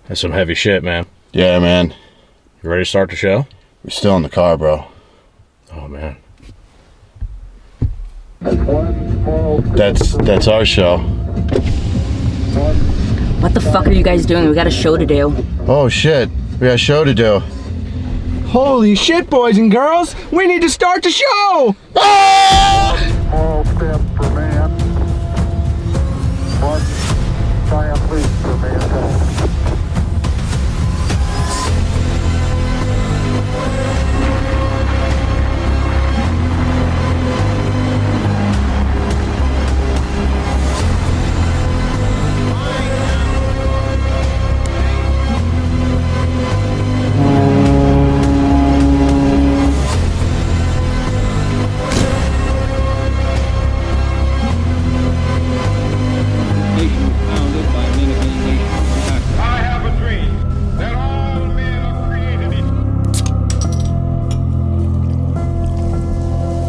That's some heavy shit, man. Yeah, man. You ready to start the show? We're still in the car, bro. Oh, man. That's our show. What the fuck are you guys doing? We got a show to do. Oh, shit. We got a show to do. Holy shit, boys and girls! We need to start the show! Small step for man. One giant leap for mankind.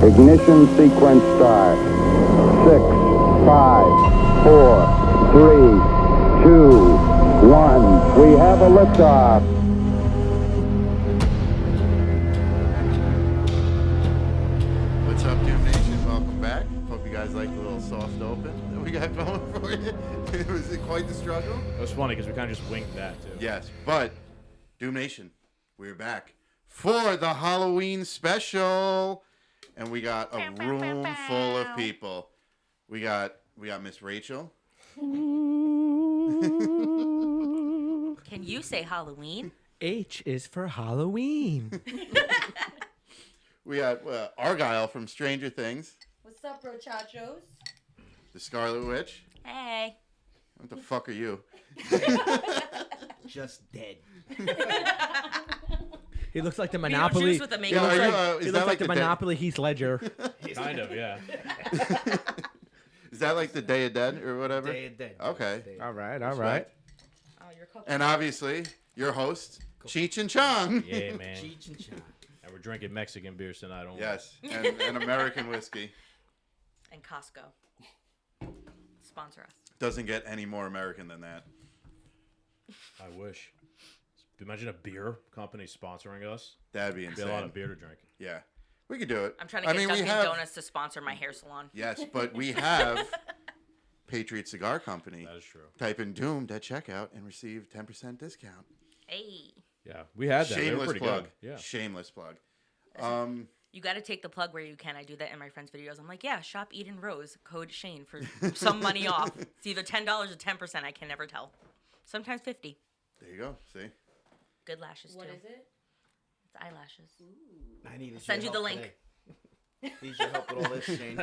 Ignition sequence start. 6, 5, 4, 3, 2, 1. We have a liftoff. What's up, Doom Nation? Welcome back. Hope you guys liked the little soft open that we got going for you. It was quite the struggle. It was funny because we kind of just winked that, too. Yes, but Doom Nation, we're back for the Halloween special. And we got a room full of people. We got Miss Rachel. Can you say Halloween? H is for Halloween. We got Argyle from Stranger Things. What's up, brochachos? The Scarlet Witch. Hey. What the fuck are you? Just dead. He looks like the Monopoly. Beetlejuice with a Yeah, makeup. He looks like the Monopoly Heath Ledger. Kind of, yeah. Is that like the Day of Dead or whatever? Day of Dead. Okay. All right, all right. Oh, you're cooking. And obviously, your host, Cheech and Chong. Yeah, man. And we're drinking Mexican beers tonight. Only. Yes, and American whiskey. And Costco. Sponsor us. Doesn't get any more American than that. I wish. Imagine a beer company sponsoring us. That'd be Be insane. a lot of beer to drink. Yeah, we could do it. I'm trying to get Dunkin' Donuts to sponsor my hair salon. Yes, but we have Patriot Cigar Company. That is true. Type in Doomed at checkout and receive 10% discount. Hey. Yeah, we had that. They were Shameless pretty plug. good. Yeah. Shameless plug. You got to take the plug where you can. I do that in my friends' videos. I'm like, yeah, shop Eden Rose, code Shayne for some money off. It's either $10 or 10%. I can never tell. Sometimes 50. There you go. See? Good lashes, What too. is it? It's eyelashes. I need I'll send you the link. Need your help with all this, Shayne.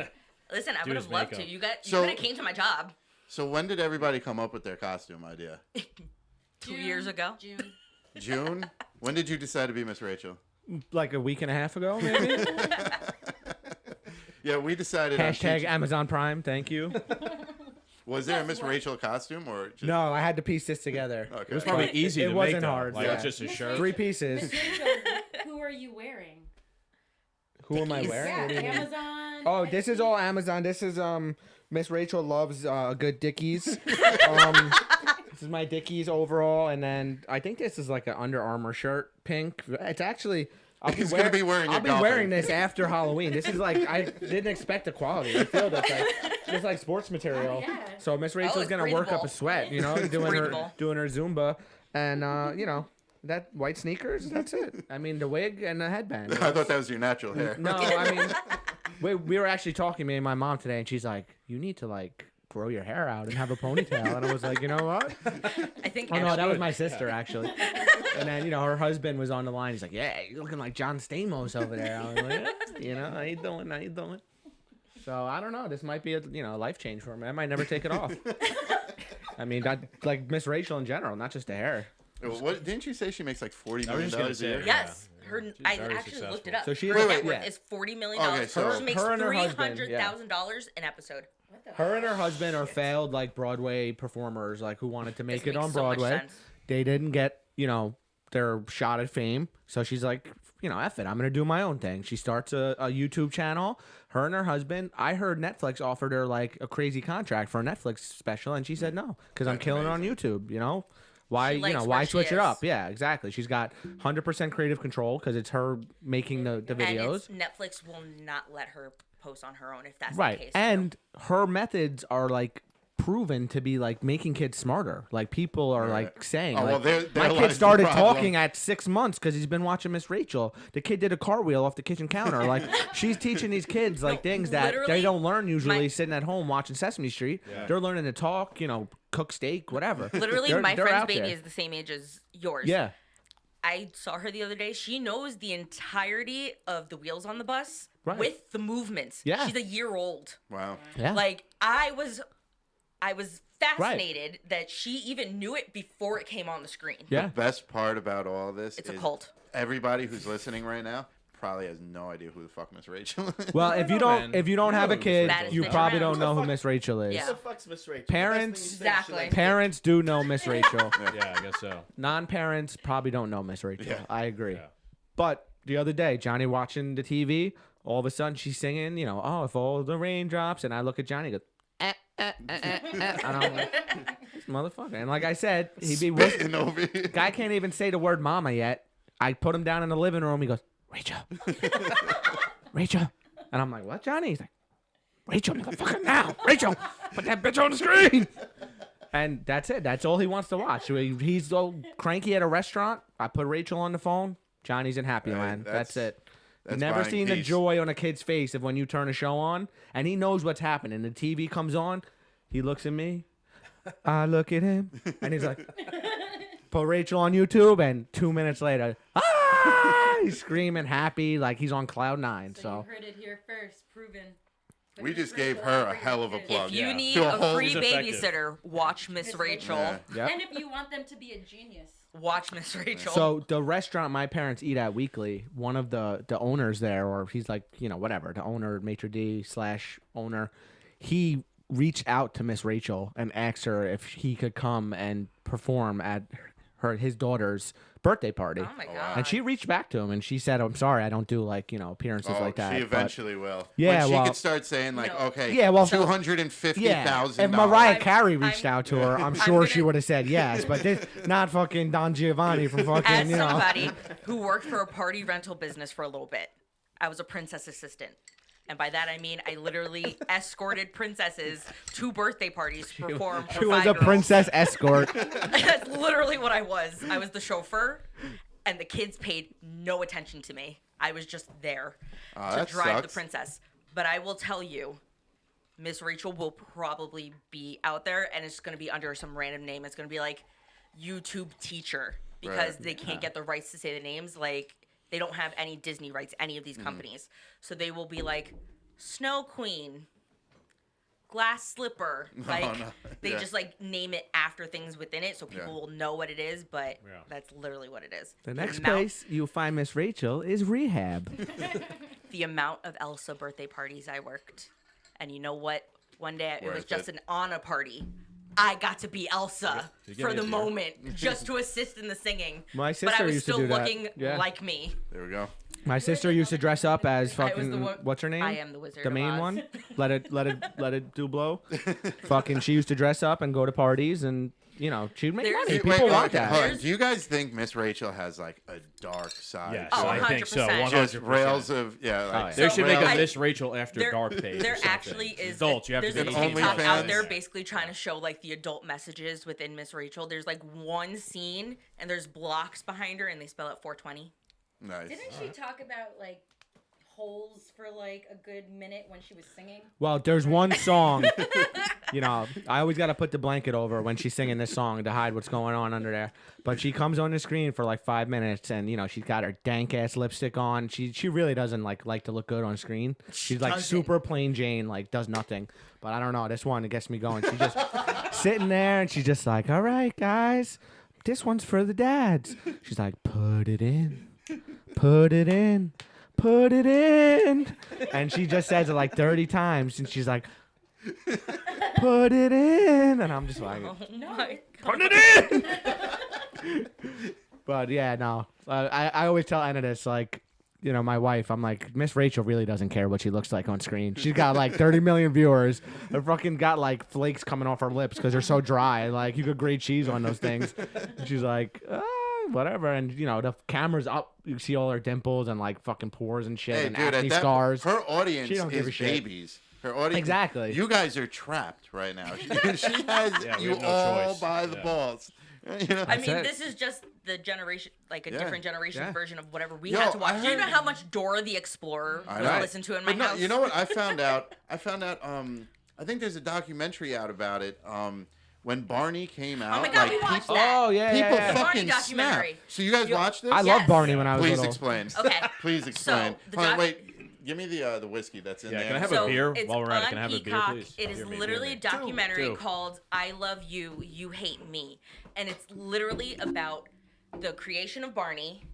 Listen, I Do would his have loved makeup. to. You So- could have came to my job So when did everybody come up with their costume idea? 2 years ago. June. June? When did you decide to be Miss Rachel? Like a week and a half ago, maybe? Yeah, we decided on Hashtag Cheech- Amazon Prime, thank you. Was there a Miss Rachel costume or just... No, I had to piece this together. Okay. It was probably easy It to wasn't make, though. hard, Like, yeah. it's just a shirt. 3 pieces. Miss Rachel, who are you wearing? Who am I Dickies. wearing? Yeah, What do you mean? Amazon. Oh, this is all Amazon. This is Miss Rachel loves a good Dickies. This is my Dickies overall, and then I think this is like an Under Armour shirt, pink. It's actually. He's gonna be wearing I'll it be golfing. wearing this after Halloween. This is like I didn't expect the quality. I feel this like it's like sports material. Oh, yeah. So Miss Rachel's it's gonna work up breathable. a sweat, you know, doing breathable. her Zumba, and you know that white sneakers. That's it. I mean the wig and the headband. I thought that was your natural hair. No, I mean, we were actually talking, me and my mom today, and she's like, you need to, like, grow your hair out and have a ponytail. And I was like, you know what? I think. Oh, no, that was my sister, actually. And then, you know, her husband was on the line. He's like, yeah, you're looking like John Stamos over there. I was like, you know, how you doing? How you doing? So, I don't know. This might be a, you know, a life change for me. I might never take it off. I mean, like Miss Rachel in general, not just the hair. What didn't you say she makes like $40 I was million just a gonna say, year? Yes. Yeah. Her, She's I very actually looked it successful. up. So she her is- net yeah. worth is $40 million. Okay, so- she makes her and her husband, yeah. $300,000 an episode. What the Her and her husband are failed, like, Broadway performers, like, who wanted to make This it on makes so much Broadway. sense. They didn't get, you know, their shot at fame. So she's like, you know, F it. I'm going to do my own thing. She starts a YouTube channel. Her and her husband, I heard Netflix offered her, like, a crazy contract for a Netflix special, and she said no, because I'm killing it on YouTube, you know? Why, She likes why where she switch it is. up? Yeah, exactly. She's got 100% creative control because it's her making the And videos. Netflix will not let her post on her own if that's Right. the case. And her methods are like proven to be like making kids smarter. Like people are like saying, Oh, well, like, their my lies kid the started problem. talking at 6 months because he's been watching Miss Rachel. The kid did a cartwheel off the kitchen counter. Like she's teaching these kids like things that they literally, don't learn usually my- sitting at home watching Sesame Street. Yeah. They're learning to talk, cook steak, whatever. Literally, They're- my they're friend's out baby there. is the same age as yours. Yeah. I saw her the other day. She knows the entirety of the wheels on the bus Right. with the movements. Yeah. She's a year old. Wow. Yeah. Like I was fascinated that she even knew it before it came on the screen. Yeah. The best part about all this It's a is cult. everybody who's listening right now probably has no idea who the fuck Miss Rachel is. Well, if you don't, man. if you don't You have know a who Miss kid, Rachel is. you That is probably the don't know who fuck- Miss Rachel is. Yeah. Who the fuck's Miss Rachel? Parents- The best thing you say is she Exactly. likes Parents do know Miss Rachel. Yeah, I guess so. Non-parents probably don't know Miss Rachel. Yeah. I agree. Yeah. But the other day, Johnny watching the TV, all of a sudden she's singing, oh, if all the raindrops, and I look at Johnny, and go, and I'm like, this motherfucker. And like I said, he'd be Spitting over here. guy can't even say the word mama yet. I put him down in the living room. He goes, Rachel, Rachel, and I'm like, what, Johnny? He's like, Rachel, motherfucker, now, Rachel, put that bitch on the screen. And that's it. That's all he wants to watch. So he's so cranky at a restaurant. I put Rachel on the phone. Johnny's in Happy Right, Land. That's it. that's Never buying seen the peace. joy on a kid's face of when you turn a show on and he knows what's happening. The TV comes on. He looks at me. I look at him. And he's like, put Rachel on YouTube. And 2 minutes later, he's screaming happy like he's on cloud nine. So So you heard it here first, proven. Put We Miss just gave Rachel her on a for your hell of a kids. plug. If you Yeah. need To a a whole- free He's effective. babysitter, watch Miss Miss Rachel. Yeah. Yep. And if you want them to be a genius. Watch Miss Rachel. So the restaurant my parents eat at weekly, one of the owners there, or he's like, whatever, the owner, maitre d / owner, he reached out to Miss Rachel and asked her if he could come and perform at his daughter's birthday party. oh my god. And she reached back to him and she said, I'm sorry, I don't do appearances Oh, like that. she but- eventually will. Yeah, when she well- could start saying like, No. okay, Yeah, well- $250,000. If Mariah I'm- Carey reached I'm- out to her, I'm I'm sure she gonna- would have said yes. But this, not fucking Don Giovanni from fucking, As somebody who worked for a party rental business for a little bit, I was a princess assistant. And by that I mean I literally escorted princesses to birthday parties to perform for She was a 5-year-olds. princess escort. That's literally what I was. I was the chauffeur, and the kids paid no attention to me. I was just there to that drive the sucks. princess. But I will tell you, Miss Rachel will probably be out there, and it's going to be under some random name. It's going to be like YouTube teacher because Right. they can't get the rights to say the names. Like, they don't have any Disney rights, any of these companies. So they will be like Snow Queen, Glass Slipper. Like, no. they Yeah. just like name it after things within it so people Yeah. will know what it is, but Yeah. that's literally what it is. The next amount- place you'll find Miss Rachel is rehab. The amount of Elsa birthday parties I worked. And you know what? One day it was Worth just it. an Anna party. I got to be Elsa You for get the it, yeah. moment just to assist in the singing. My but sister I was used to still do that. looking Yeah. like me. There we go. My sister used to dress up as I was fucking the one- what's her name? I am the Wizard The of main Oz. one. Let it do blow. Fucking she used to dress up and go to parties and she'd make There's- money. Wait, People want okay, that. hold on. There's- Do you guys think Miss Rachel has like a dark side? Yes, Oh, to I her? think so. 100%. 100%. Just rails of like yeah. They should make a rails- Miss Rachel After There- Dark page. There or something. actually is Adults, you have to there's be a 18. TikTok out OnlyFans. there basically trying to show like the adult messages within Miss Rachel. There's like one scene and there's blocks behind her and they spell it 420. Nice. Didn't she talk about like holes for like a good minute when she was singing? Well, there's one song. I always got to put the blanket over when she's singing this song to hide what's going on under there. But she comes on the screen for like 5 minutes, and she's got her dank ass lipstick on. She really doesn't like to look good on screen. She's like doesn't. super plain Jane, like does nothing. But I don't know. This one, it gets me going. She's just sitting there, and she's just like, "All right, guys, this one's for the dads." She's like, "Put it in, put it in." Put it in. And she just says it like 30 times. And she's like, put it in. And I'm just like, Oh my put it in. But yeah, no. I always tell Anna this, like, you know, my wife, I'm like, Miss Rachel really doesn't care what she looks like on screen. She's got like 30 million viewers. Her fucking got like flakes coming off her lips because they're so dry. Like you could grate cheese on those things. And she's like, whatever. And you know, the camera's up. You see all her dimples and like fucking pores and shit and acne scars. Her audience She don't give a is shit. babies. Her audience. Exactly. You guys are trapped right now. She has Yeah, we you have no all choice. by the Yeah. balls. You know? I mean, it. this is just the generation, like a Yeah. different generation Yeah. version of whatever we Yo, had to watch. I Do you know heard- how much Dora the Explorer I was know. listened to in my But no, house? you know what? I found out. I think there's a documentary out about it. When Barney came out, Oh my God, we like watched people, that. Oh yeah, people yeah, yeah. Barney fucking documentary. snapped. So you guys watched this? I Yes. love Barney when I was Please little. explain. Okay. Please explain. the Hold on, doc- wait, give me the whiskey that's in Yeah, there. can I have a So beer it's while we're at it? on Can I have a beer, Peacock. please? It is Hear me, hear literally me. a documentary Two. called "I Love You, You Hate Me," and it's literally about the creation of Barney.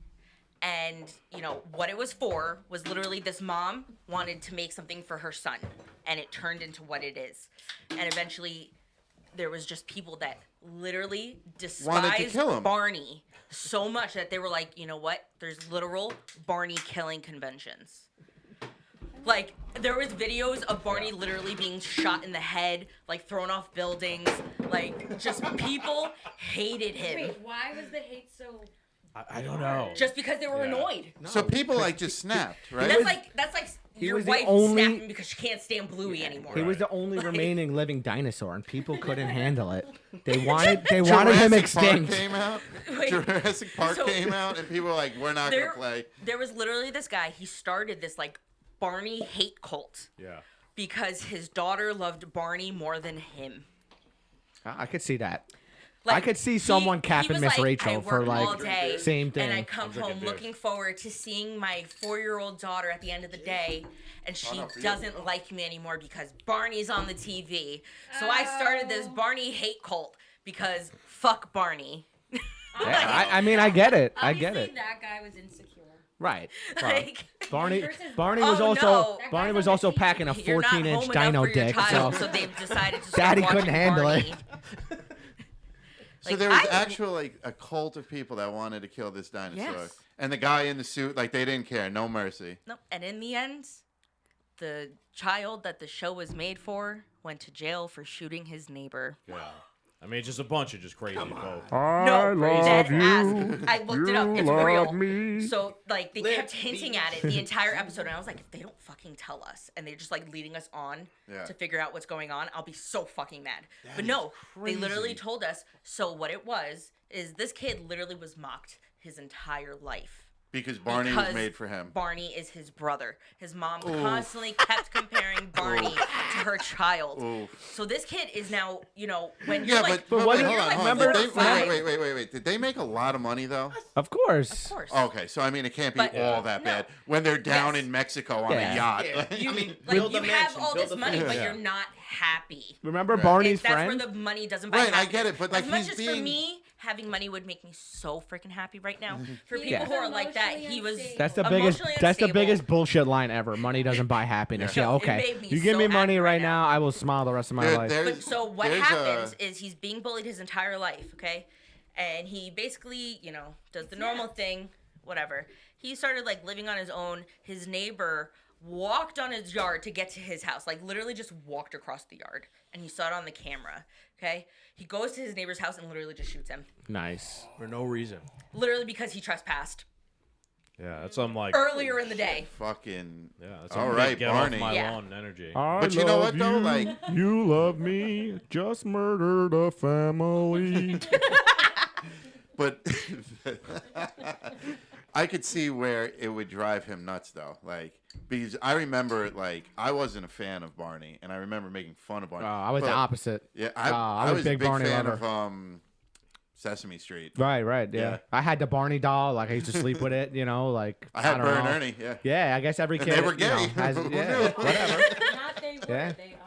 And you know what it was for was literally this mom wanted to make something for her son, and it turned into what it is. And eventually, there was just people that literally Wanted to despised kill him. Barney so much that they were like, you know what? There's literal Barney killing conventions. Like, there was videos of Barney literally being shot in the head, like thrown off buildings. Like, just people hated him Wait, why was the hate so? I don't know. just because they were Yeah. annoyed. So people like just snapped, right? That's like he your was the wife only- snapping because she can't stand Bluey anymore. He was the only Like- remaining living dinosaur, and people couldn't handle it. They wanted him Jurassic Park extinct. came out. Wait, Jurassic Park so- came out, and people were like, "We're not there, gonna play." there was literally this guy. He started this like Barney hate cult Yeah. because his daughter loved Barney more than him. I could see that. Like, I could see someone capping was Miss like, Rachel I for, work like, all day, same thing. and I come drinking home beers. looking forward to seeing my 4-year-old daughter at the end of the day, and she no, for you. doesn't like me anymore because Barney's on the TV. So I started this Barney hate cult because fuck Barney. Yeah, I mean, I get it. I get Obviously, it. that guy was insecure. Right. Like, Barney Versus- Barney Oh, was also no. That Barney guy's was on also the TV. packing a you're not 14-inch home enough dino for your dick. child, So so they've decided to start Daddy couldn't watching handle Barney. it. So Like, there was I- actual like a cult of people that wanted to kill this dinosaur, Yes. and the guy in the suit, like they didn't care, no mercy. No, and in the end, the child that the show was made for went to jail for shooting his neighbor. Yeah. I mean, just a bunch of just crazy folk. No, dead ass. I looked it up. It's real. me. So like they Live kept hinting at it the entire episode, and I was like, if they don't fucking tell us, and they're just like leading us on Yeah. to figure out what's going on, I'll be so fucking mad. But no, they literally crazy. told us. So what it was is this kid literally was mocked his entire life. Because Barney was Because made for him. Barney is his brother. His mom constantly kept comparing Barney to her child. Oof. So this kid is now, you know, when you're Yeah, like, but what wait, do hold you on, like hold on. four Did or they, five- wait. Did they make a lot of money though? Of course. of course. Okay, so I mean, it can't be But- all that No. bad when they're down Yes. in Mexico on Yeah. a yacht. You, I mean, like, build you a have mansion, all build this a money, family. but Yeah. you're not happy. Remember Right. Barney's That's friend? where the money doesn't buy Right, I happiness. get it, but, like, as much he's as being- for me, having money would make me so freaking happy right now. For He people was who are like that, emotionally he was. unstable. That's the Emotionally biggest. That's the unstable. biggest bullshit line ever. Money doesn't buy happiness. Yeah. Yeah, It okay. made me You give so me money happy right right now, now. I will smile the rest of my There- life. there's- But so what there's happens is he's being bullied his entire life, okay? And he basically, you know, does the normal thing, whatever. He started like living on his own. His neighbor walked on his yard to get to his house, like literally just walked across the yard, and he saw it on the camera. Okay, he goes to his neighbor's house and literally just shoots him, Nice. For no reason. literally because he trespassed Yeah, that's some like. earlier in the day. Fucking. Yeah, that's All some right, big get Barney. off my Yeah. lawn energy. But you know what though, like you love me, just murdered a family. But I could see where it would drive him nuts, though. Like, because I remember, like, I wasn't a fan of Barney, and I remember making fun of Barney. I was the But, opposite. Yeah, I I was was a a big big Barney fan lover. of Sesame Street. Right, right, yeah. Yeah. I had the Barney doll. Like I used to sleep with it. You know, like I had don't Bert and know. Ernie. Yeah. Yeah, I guess every And kid. they were you know, gay. has, yeah, whatever. Not they were, Yeah. they are.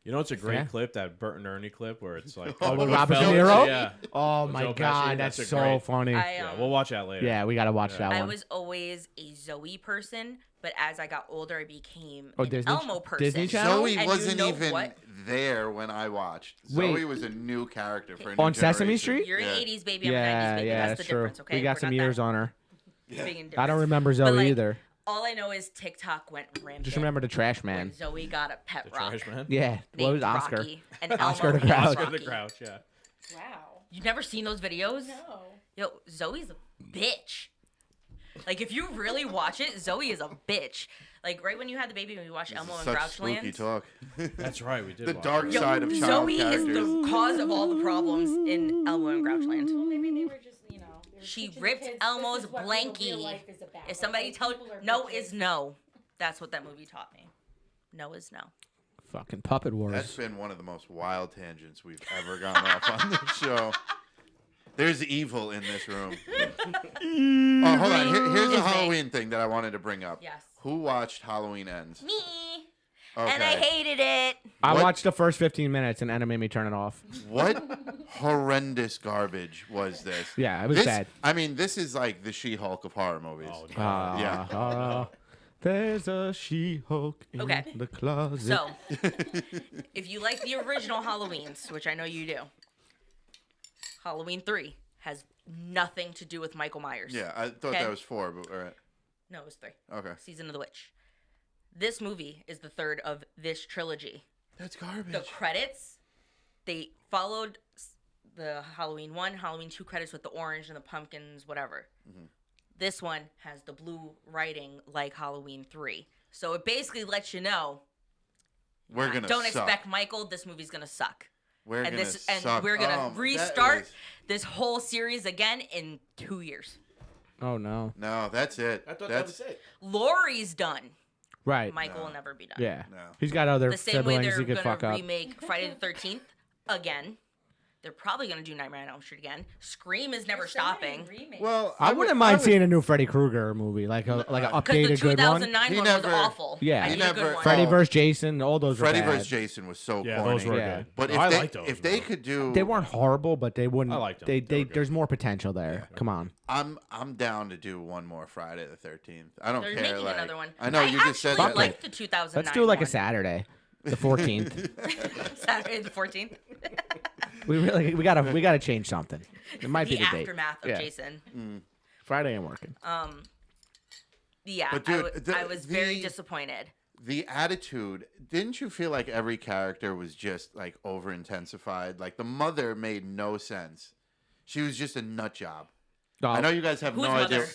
You know, it's a great Yeah. clip, that Bert and Ernie clip, where it's like. Oh, with Goodfellas, Robert De Niro? Yeah. Oh With my Joe Pesci, god, that's a so great- funny. Yeah, we'll watch that later. Yeah, we gotta watch Yeah. that I one. was always a Zoe person, but as I got older, I became Oh, an Disney- Elmo person. Disney Channel? Zoe And you wasn't know even what? there when I watched. Wait. Zoe was a new character for a new On Sesame generation. Street? You're Yeah. an 80s baby, I'm Yeah, an 90s baby. yeah, That's that's the true. difference, okay? We got We're some not years that on her. big in I don't difference. remember Zoe But, like, either. All I know is TikTok went rampant. Just remember the trash when man. Zoe got a pet The rock. trash man. Yeah. What was named Oscar? Rocky, and Oscar Elmo the Grouch. hates Oscar the Rocky. Grouch, yeah. Wow. You've never seen those videos? No. Yo, Zoe's a bitch. Like, if you really watch it, Zoe is a bitch. Like, right when you had the baby, when we watched Elmo and Such spooky Grouchland. talk. That's right, we did. The watch dark it. side of child Zoe characters. is the cause of all the problems in Elmo and Grouchland. Well, maybe they were just, they were She teaching the ripped kids, Elmo's this is what real blankie. life is about. If somebody Okay? tells People are no bitches. is no, that's what that movie taught me. No is no. Fucking puppet wars. That's been one of the most wild tangents we've ever gone off on this show. There's evil in this room. Oh, hold on. Here's a It's me. Halloween thing that I wanted to bring up. Yes. Who watched Halloween Ends? Me. Okay. And I hated it. I What- watched the first 15 minutes and Anna made me turn it off. What horrendous garbage was this? Yeah, it was This- bad. I mean, this is like the She-Hulk of horror movies. Oh, Yeah. There's a She-Hulk in Okay. the closet. So, if you like the original Halloweens, which I know you do, Halloween 3 has nothing to do with Michael Myers. Yeah, I thought Okay. that was 4, but all right. No, it was 3. Okay. Season of the Witch. This movie is the third of this trilogy. That's garbage. The credits, they followed the Halloween 1, Halloween 2 credits with the orange and the pumpkins, whatever. Mm-hmm. This one has the blue writing like Halloween 3. So it basically lets you know, We're gonna don't suck. expect Michael, this movie's going to suck. We're And gonna this suck. and we're going Oh, to that restart is- this whole series again in 2 years. Oh, no. No, that's it. I thought that's that was it. Laurie's done. Right. Michael No. will never be done. Yeah. No. He's got other The same way siblings they're he could going fuck to up. remake Friday the 13th again. They're probably going to do Nightmare on Elm Street again. Scream is never There's so many stopping. remakes. Well, I wouldn't mind seeing a new Freddy Krueger movie, like an Because the updated good one. 2009 He one never- was awful. Yeah. I He need a never- good one. Freddy Oh. vs. Jason, all those Freddy were bad. vs. Jason was so Yeah, corny. those were Yeah. good. But I if like they those. if they bro. could do, They weren't horrible, but they wouldn't. I liked them. They, They were good. there's more potential there. Come on. I'm down to do one more Friday the 13th. I don't They're care. making like, another one. I know you just said actually that. like the 2009 Let's do like a one. Saturday, the 14th. Saturday the 14th. we gotta change something. It might The be the date. aftermath of Yeah. Jason. Friday ain't working. Yeah, But dude, I was very the- disappointed. The attitude, didn't you feel like every character was just like over intensified? Like the mother made no sense. She was just a nut job. Oh, I know you guys have Whose no idea.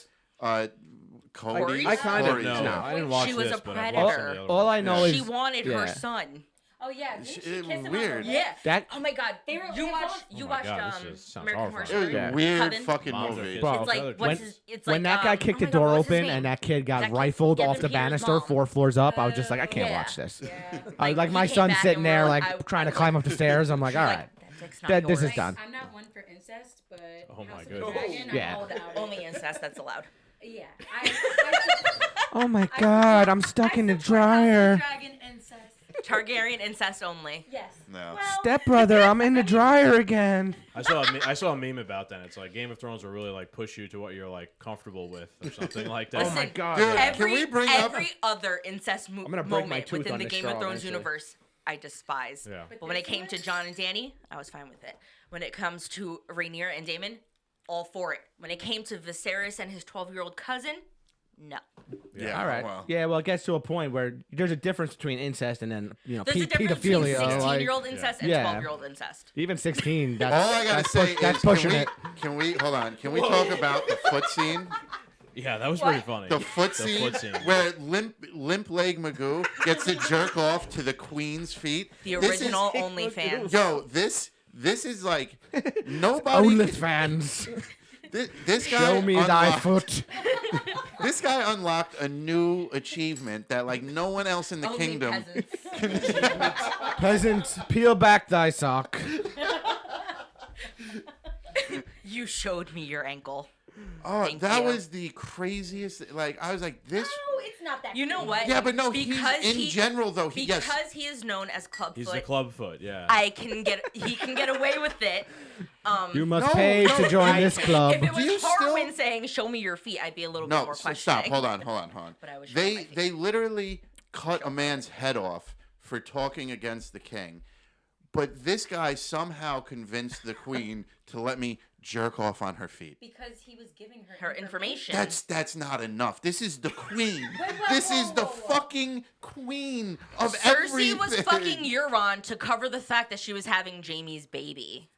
mother? Cody. Corey's? I kind of Corey's, know. yeah. I didn't watch She was this, a but I've watched some of the predator. other all I ones. know Yeah. is She wanted her yeah. son. Oh yeah, didn't she It kiss was him weird. on the lips? Yeah. that. Oh my God. They were- You they watched. both- You Oh my watched God, this just sounds American Horror It was horrifying. Story. a weird Coven? fucking Moms are movie. kids. Bro, It's like When- what's his, it's when like, that guy kicked oh the my door God, what's his open name? and that kid got That kid- rifled Kevin off the Peter's banister mom. 4 floors up, I was just like, I can't Yeah. watch this. Yeah. Like, My he came son's back sitting and there we're like I- trying to I climb was- up the stairs. I'm like, she's all like, right. "That dick's not This is yours." done. I'm not one for incest, but Oh my House of goodness. Dragon, Yeah. I'm all about it. Only incest that's allowed. Yeah. Oh my god, I'm stuck in the dryer. Dragon incest. Targaryen incest only. Yes. No. Well, Stepbrother, I'm in the dryer again. I saw a meme about that. It's like Game of Thrones will really like push you to what you're like comfortable with or something like that. Oh my Listen, god. Dude, yeah. Can we bring up- every other incest I'm gonna break my moment tooth within on the this Game of straw Thrones eventually. universe, I despise. Yeah. But when it came to Jon and Dany, I was fine with it. When it comes to Rhaenyra and Daemon, all for it. When it came to Viserys and his 12-year-old cousin, no. Yeah. All right. Well, Yeah, well, it gets to a point where there's a difference between incest and then, There's a difference between pedophilia. Like, 16-year-old incest and Yeah. 12-year-old incest. even 16. That's, all I gotta that's, say that's is, pushing can it. we, can we hold on? Can we talk about the foot scene? Yeah, that was pretty funny. The foot The scene, foot scene. where limp leg Magoo gets to jerk off to the queen's feet. The This is- original OnlyFans. Yo, this is like nobody. OnlyFans. This guy Show me thy unlocked- foot. This guy unlocked a new achievement that like no one else in the Only kingdom. peasants. Peasant, peel back thy sock. You showed me your ankle. Oh, Thank that you. was the craziest. Like I was like this. no, it's not that. You know crazy. what? Yeah, but no, Because he's in he- general though. He Because yes. he is known as Clubfoot, He's the clubfoot, yeah. he can get away with it. You must No, pay no, to join I- this club. If it Do you was still- Harwin saying, "Show me your feet," I'd be a little bit No, more so questioning. stop. Hold on. But I was showing my feet. They literally cut a man's head off for talking against the king. But this guy somehow convinced the queen to let me jerk off on her feet? Because he was giving Her information. That's not enough. This is the queen. Wait, This is the whoa. fucking queen of Cersei everything. was fucking Euron to cover the fact that she was having Jaime's baby.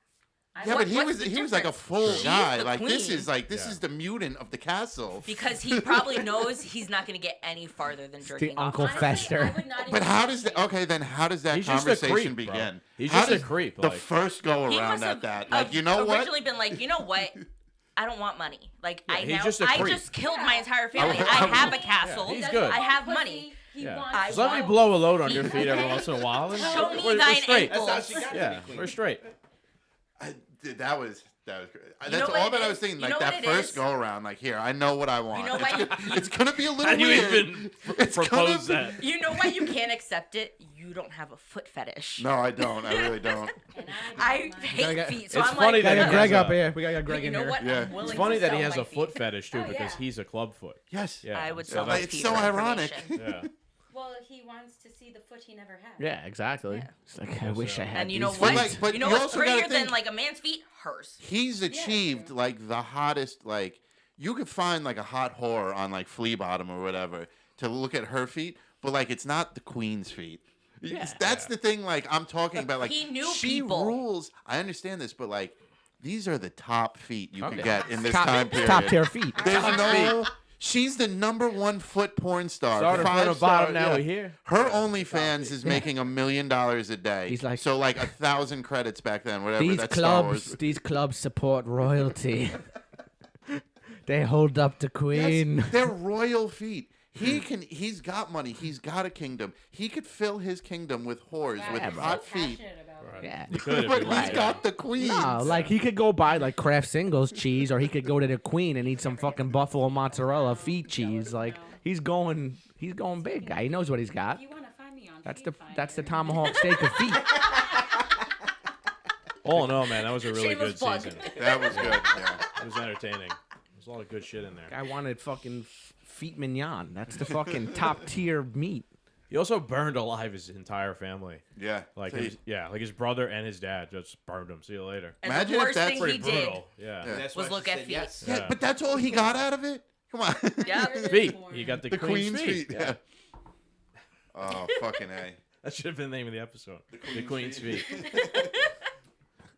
Yeah, but he What's was the he was like a difference? full She's guy. the Like this queen. is like this Yeah. is the mutant of the castle. Because he probably knows he's not going to get any farther than jerking off. Uncle on her. Fester. I would not But even how does touch that? Okay, then how does that He's just a conversation creep, bro. begin? He's How just a does creep, The like- first go He around must at have that, like you know what? originally been like, you know what? I don't want money. Like Yeah, I he's now just a I creep. just killed my entire family. I- I have a castle. he's He good. doesn't I have want money. pussy, He Yeah. wants I Just let me want blow a load on your feet every once in a while. And Show me we're thine straight. ankles. That's how she got Yeah, to be queen. we're straight. Dude, that was great. You That's know what all it that I is? was thinking. You Like know that what it first is? go around. Like here, I know what I want. know why It's gonna be a little How do you weird. even It's gonna propose be- that? You know why you can't accept it? You don't have a foot fetish. No, I don't. I really don't. And I don't hate get- feet, so It's I'm funny like, that We he got has Greg up a- here. We got Greg you in know here. what? Yeah. I'm willing It's funny to that he sell has my a foot feet. fetish too Oh, because yeah. he's a club foot. Yes. Yeah, I would so sell my It's feet so for ironic. information. Yeah. Well, he wants to see the foot he never had. Yeah, exactly. Yeah. It's like I wish I had. And you know these what? But, like, you know you what's also gotta prettier than think- like a man's feet? Hers. He's achieved true. like the hottest. Like you could find like a hot whore on like Flea Bottom or whatever to look at her feet, but like it's not the queen's feet. That's the thing. Like I'm talking about. Like He knew she people. rules. I understand this, but like these are the top feet you Okay. could get in this top, time period. top tier feet. There's no. She's the #1 foot porn star. Started from the 5-star, bottom, now yeah. we're here. Her OnlyFans is making $1 million a day. He's like- so like 1,000 credits back then, whatever. These that's Star clubs, Wars. these clubs support royalty. They hold up the queen. Yes, they're royal feet. He's got money. He's got a kingdom. He could fill his kingdom with whores with I'm hot so feet. passionate about it. Yeah. You could if But you he's wanted. got the queen. No, like he could go buy like Kraft Singles cheese, or he could go to the Queen and eat some fucking buffalo mozzarella feet cheese. Like he's going big, guy. He knows what he's got. If you want to find me on That's Feet the Finder. tomahawk steak of feet. All in all, man, that was a really Shameless good plug. season. That was good. Yeah. It was entertaining. There's a lot of good shit in there. I wanted fucking feet mignon. That's the fucking top tier meat. He also burned alive his entire family. Yeah. Like So his, yeah, like his brother and his dad just burned him. See you later. And Imagine the if worst that's thing Pretty he did. brutal. Yeah. Yeah. That's Was why look she at said feet. yes. Yeah, but that's all he got out of it. Come on. Yeah. Feet. You got the, The queen's, queen's feet. Yeah. Oh fucking A. That should have been the name of the episode. The queen's feet.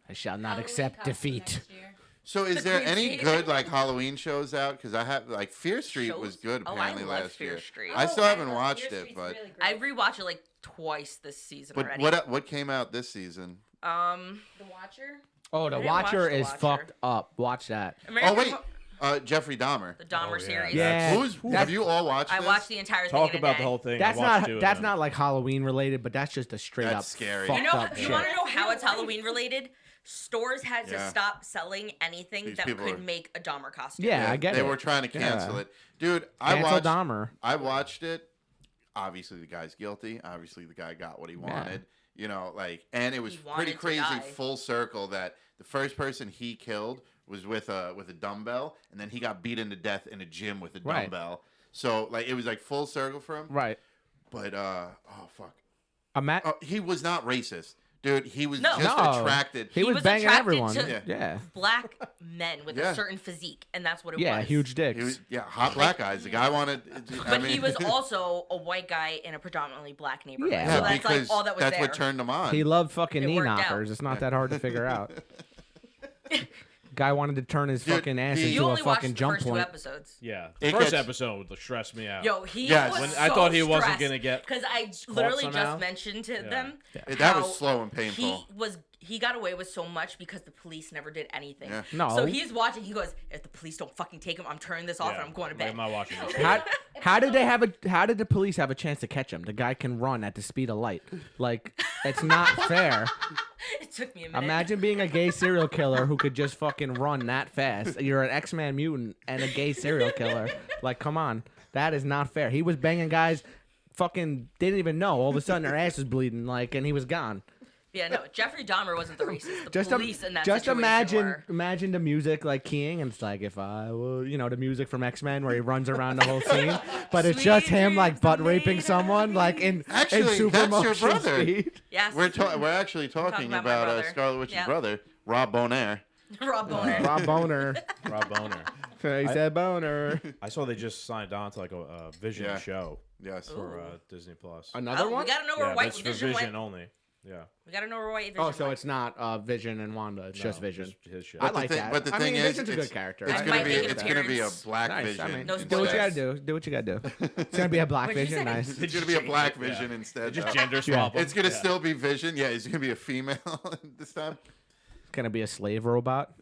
I shall not Halloween accept costume defeat. next year. So is The there Queen's any feet. good like Halloween shows out? Because I have like Fear Street Shows? was good Oh, I apparently love last Fear year. Street. I still Oh, haven't love watched Fear it, Street's but really great. I rewatched it like twice this season but already. what came out this season? The Watcher. Oh, the I didn't watch Watcher The is Watcher. fucked up. Watch that. Oh wait, Jeffrey Dahmer. The Dahmer Oh, yeah. series. Yeah. Who's have you all watched I this? watched the entire thing Talk in a about day. the whole thing. That's I watched not two of that's them. not like Halloween related, but that's just a straight That's up scary. fucked You know, up you shit. want to know how it's Halloween related? Stores had to Yeah. stop selling anything These that people could are- make a Dahmer costume. Yeah, I get they it. were trying to cancel Yeah. it, dude. I Cancel watched. Dahmer. I watched it. Obviously, the guy's guilty. Obviously, the guy got what he wanted. You know, like, and it was He pretty wanted to crazy. die. Full circle that the first person he killed was with a dumbbell, and then he got beaten to death in a gym with a Right. dumbbell. So like, it was like full circle for him. Right. But oh fuck, Oh, he was not racist, dude. He was No. just No. attracted. he was banging attracted everyone. to Yeah. Yeah. black men with Yeah. a certain physique, and that's what it Yeah, was. huge dicks. He was, hot black guys. The guy wanted. But he was also a white guy in a predominantly black neighborhood. Yeah. Yeah, so that's because like all that was that's there. what turned him on. He loved fucking It knee worked out. knockers. It's not that hard to figure out. Guy wanted to turn his Dude, fucking ass he- you into a only watched fucking the jump first two point. episodes. Yeah. The It first gets- episode stressed me out. Yo, he Yes. was When so I thought he wasn't stressed gonna get because I literally somehow. just mentioned to them That how was slow and painful. he got away with so much because the police never did anything. Yeah. No. So he's watching. He goes, "If the police don't fucking take him, I'm turning this off Yeah. and I'm going to Why bed." am I watching this? How did the police have a chance to catch him? The guy can run at the speed of light. Like, it's not fair. It took me a minute. Imagine being a gay serial killer who could just fucking run that fast. You're an X-Man mutant and a gay serial killer. Like, come on. That is not fair. He was banging guys fucking didn't even know. All of a sudden their ass was bleeding, like, and he was gone. Yeah, no, Jeffrey Dahmer wasn't the racist. The Just police in that just situation imagine the music like keying, and it's like if I will, the music from X-Men where he runs around the whole scene, but it's just Sweet him like dreams butt are raping made someone of like in Actually, super that's your motion brother. speed. Yes. We're actually talking about my about brother. Scarlet Witch's Yeah. brother, Rob Bonaire. Rob Boner. Rob Boner. Rob Boner. He said boner. I saw they just signed on to like a Vision Yeah. show Yes. for Disney Plus. Another Oh, one? we gotta know Yeah, where but White it's for Vision Vision went. only. Yeah. We gotta know where White Vision Oh, so went. it's not Vision and Wanda. It's just No, Vision. his shit. I the like thing- that. but the I thing mean, is, Vision's a it's- good character. It's I gonna might be make an it's gonna be a appearance. Black Nice. Vision. I mean, No do what you gotta spoilers. do. Do what you gotta do. It's gonna be a Black What'd you Vision. say? Nice. It's gonna be a Black Yeah. Vision instead. Just though. gender swap. It's gonna Yeah. still be Vision. Yeah, it's gonna be a female this time. It's gonna be a slave robot.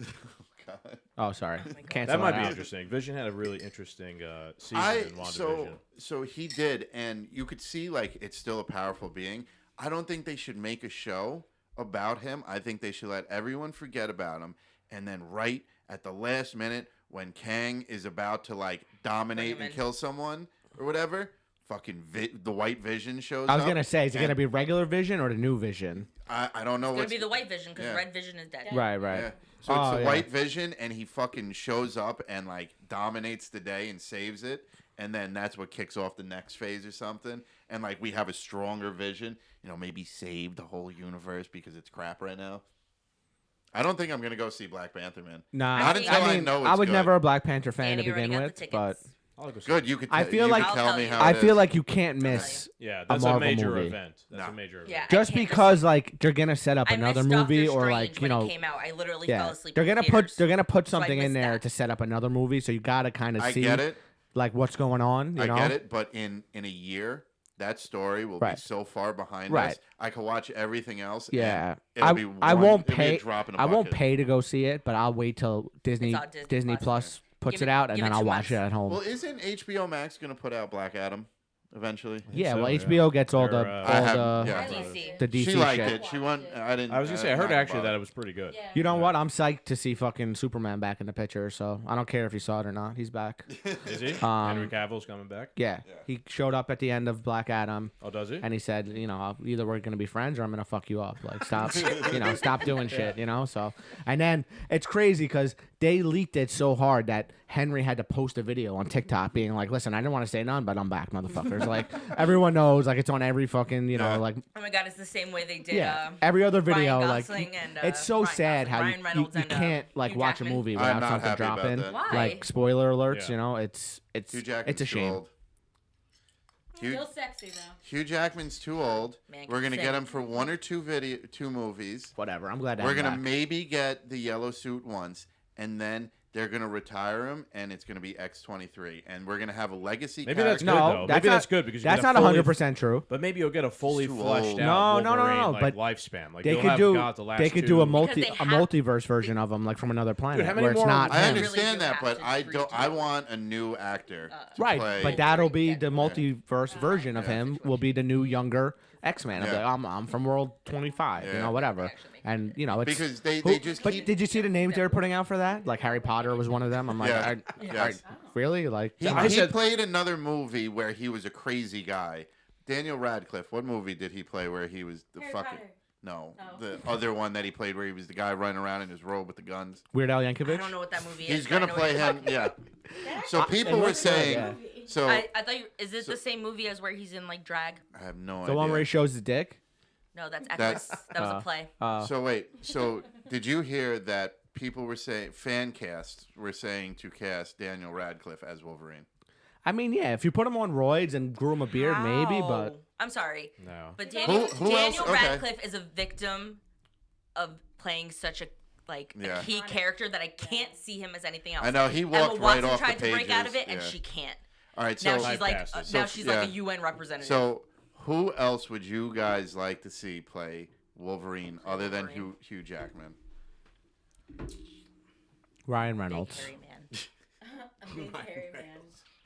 God. Oh, sorry. Cancel That might be out. interesting. Vision had a really interesting season in WandaVision. So he did, and you could see like it's still a powerful being. I don't think they should make a show about him. I think they should let everyone forget about him, and then right at the last minute when Kang is about to like dominate him and in. kill someone or whatever, fucking the White Vision shows I was up. gonna say, is it and gonna be regular Vision or the new Vision? I don't know It's gonna what's be the White Vision because Yeah. Red Vision is dead. Right, right. Yeah. So it's Oh, the yeah. White Vision, and he fucking shows up and like dominates the day and saves it, and then that's what kicks off the next phase or something. And like we have a stronger Vision, maybe save the whole universe because it's crap right now. I don't think I'm gonna go see Black Panther, man. Nah, Not think- until I I mean, know it's I was good. never a Black Panther fan Danny to already begin got the with, but tickets. I'll go see Good. it. You could. I feel you like- could I'll tell tell me you. how. I it feel is. like you can't miss. Yeah, a that's a Marvel major movie. event. That's No. a major event. Yeah. Just I can't because like they're gonna set up I another missed movie Doctor or Strange like when it came out. I literally fell yeah, asleep. they're in gonna theaters. put So I something in missed there that. to set up another movie. So you gotta kind of I see get it. like what's going on. You know? I get it. But in a year, that story will be Right. so far behind Right. us. I could watch everything else. and Yeah, it'll be I one- won't it'll be a pay. drop in a I won't bucket. pay to go see it, but I'll wait till Disney It's on Disney Plus puts Give it out, and give then it I'll 2 watch months. it at home. Well, isn't HBO Max gonna put out Black Adam eventually? Yeah, so, well, yeah. HBO gets all They're, the I have- all yeah. DC. the DC She liked shit. it. She won. I didn't. I was gonna say, I heard not actually bothered. that it was pretty good. Yeah. You know what? I'm psyched to see fucking Superman back in the picture. So I don't care if you saw it or not. He's back. Is he? Um, Henry Cavill's coming back. Yeah, he showed up at the end of Black Adam. Oh, does he? And he said, either we're gonna be friends or I'm gonna fuck you up. Like, stop, stop doing shit. So, and then it's crazy because they leaked it so hard that Henry had to post a video on TikTok being like, "Listen, I didn't want to say none, but I'm back, motherfuckers." Like, everyone knows, like, it's on every fucking, like, Oh my god, it's the same way they did. yeah, every other video, Ryan like, Gosling and, it's so Ryan sad Gosling, how Ryan you Reynolds and, can't like Hugh watch a Jackman. movie I'm without not something happy about dropping. that. Why? Like spoiler alerts, Yeah. it's Hugh Jackman's it's a too shame. old. Hugh, Still sexy though. Hugh Jackman's too old. Man We're can gonna sing. get him for one or two movies. Whatever. I'm glad. We're I'm gonna back. maybe get the yellow suit once, and then they're gonna retire him, and it's gonna be X-23, and we're gonna have a legacy. Maybe that's character. good No, though. that's Maybe not- that's good because you That's get not a fully- 100% true. But maybe you'll get a fully too fleshed old. out No, Wolverine, but lifespan. Like They you'll could have do. got the last They could two. do a Because they have- multiverse version of him, like from another planet, how many where it's more- not I him. Really understand do that, have but to I redo don't. I it. want a new actor to Right, play. but that'll be the Wolverine. multiverse version of him. Will be the new younger X-Man. Yeah. I'm from World 25. Yeah. Whatever. Actually makes And it's Because they who- just But keep. did you see the names they were putting out for that? Like Harry Potter was one of them. I'm like, Yeah. Yes. really? Like, He, I he said- played another movie where he was a crazy guy. Daniel Radcliffe. What movie did he play where he was the Harry fucking? Potter. No, Oh. the other one that he played where he was the guy running around in his robe with the guns. Weird Al I Yankovic. don't know what that movie is. He's but I gonna know what play you're him. talking Yeah. That So actually people it were looks good, saying. yeah. So I thought is it the same movie as where he's in like drag? I have no The idea. one where he shows his dick. No, that's That's- Equus. That was a play. So wait. So did you hear that people were saying fan casts were saying to cast Daniel Radcliffe as Wolverine? I mean, yeah, if you put him on roids and grew him a beard, maybe, How? but I'm sorry, No. but Daniel, Who else? Daniel Okay. Radcliffe is a victim of playing such a Yeah. a key character that I can't see him as anything else. I know, he Emma walked right Watson off the tried to break out of pages, it, and yeah. she can't. All right. So Now she's like Typecasted. now So, she's like a yeah. UN representative. So, who else would you guys like to see play Wolverine other than Wolverine. Hugh Jackman? Ryan Big Reynolds. hairy man. A big hairy man.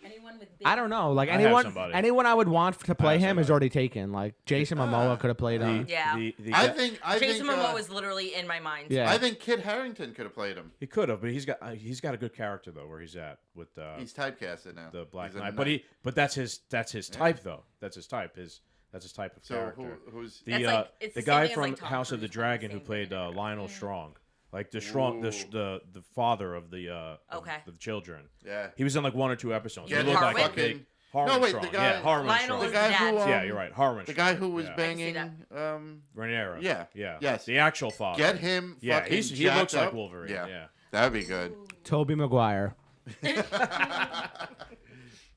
Anyone with big I don't know. Like I have somebody. anyone I would want to play have him is somebody. already taken. Like Jason Momoa could have played him. Yeah. I guy- think Jason Momoa is literally in my mind. Yeah. I think Kit Harington could have played him. he could have, but he's got a good character though where he's at with He's typecasted now. the Black He's a Knight. knight. But that's his type though. That's his type. That's his type of So character. who's The That's like- it's the the same guy thing as, from like, Tom House of the Cruise, probably Dragon the who same played thing. Lionel Strong, like the strong the father of the Okay. of the children. yeah? He was in like one or two episodes. Get he looked him like a fucking- big Harmon wait, Strong. the guy- Yeah, Harmon Lionel Strong. is The guy the who, dad. Yeah, you're right. Harmon The Strong. guy who was Yeah. can see banging. Rhaenyra. Yeah. Yeah. Yes. The actual father. Get him. Yeah, fucking he looks jacked like up. Wolverine. Yeah. That'd be good. Toby Maguire.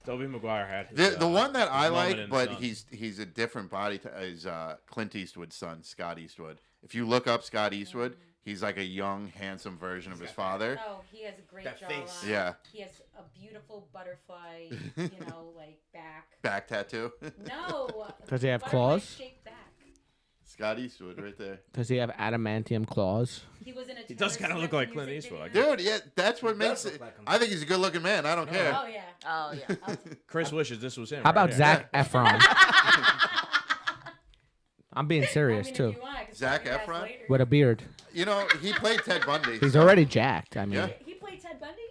Tobey Maguire had The one that I moment like, in but Sun. he's a different body is Clint Eastwood's son, Scott Eastwood. If you look up Scott Eastwood, he's like a young, handsome version of his father. Oh, he has a great That jawline. face. Yeah. He has a beautiful butterfly, like back. Back tattoo. No. Does he have butterfly claws? shaped back. Scott Eastwood right there. Does he have adamantium claws? He was in a. He does Taylor kinda look Swift like Clint music Eastwood, I video. Dude, yeah, that's what makes look it. like him. I think he's a good-looking man. I don't care. Oh yeah. Oh yeah. Chris wishes this was him. How right about here. Zac Efron? I'm being I serious mean, too. If you want, I can Zac slap your ass Efron? later. With a beard. You know, he played Ted Bundy. He's already jacked. I mean, Yeah. He played Ted Bundy.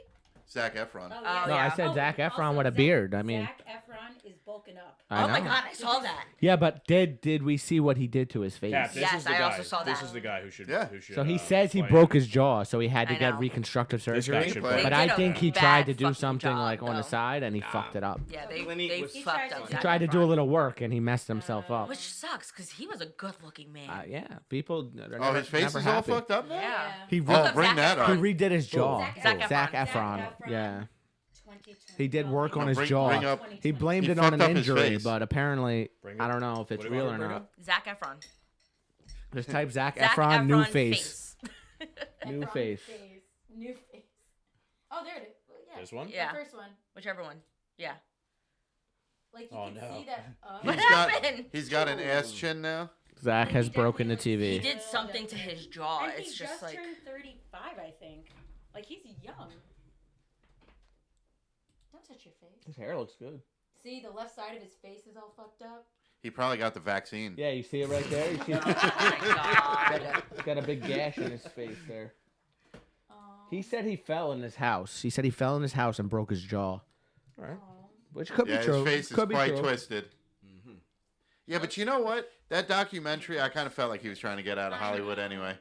Zac Efron. Oh, Oh, no, I yeah. said Oh, Zac Efron also, with a Zac- beard. I mean, Zac Efron is bulking up. I Oh my know. god, I saw that. Yeah, but did we see what he did to his face? Cap, this Yes, is the I guy. also saw This that. is the guy who should. Yeah. Who should So he uh, says he play broke him. his jaw, so he had to I get know. reconstructive This guy surgery. should They play. But They I did a think he bad tried to do fucking something job, like on the though. side, and he fucked it up. Yeah, Clint they was- He fucked tried up. to- He Zac tried to do a Efron. little work, and he messed himself up. Which sucks because he was a good-looking man. Yeah, people. Oh, his face is all fucked up now? yeah. He, Look Oh, up bring Zac that Efron. up. he redid his jaw. Zac Efron. Zac Zac Efron. Efron. Yeah. 2020. He did work on his bring jaw. up- He blamed He it on fucked an up his injury, face. but apparently, Bring I it- don't know if it's what do you real want or to bring not. up? Zac Efron. Just type Zac Zac Efron, new Efron face. New Efron face. New face. Oh, there it is. Yeah. This one? Yeah. The first one. Whichever one. Yeah. Like you Oh, can no. see that. What He's got happened? he's got an ass chin now. Zach has He broken the definitely He TV. did something to his jaw. And It's he just just like turned 35, I think. Like he's young. Don't touch your face. His hair looks good. See, the left side of his face is all fucked up. He probably got the vaccine. Yeah, you see it right there. You see oh my god. He's got a big gash in his face there. Oh. He said he fell in his house. He said he fell in his house and broke his jaw. Which could Yeah, be true. his face is could be quite true. twisted. Yeah, but you know what? That documentary, I kind of felt like he was trying to get out of Hollywood anyway.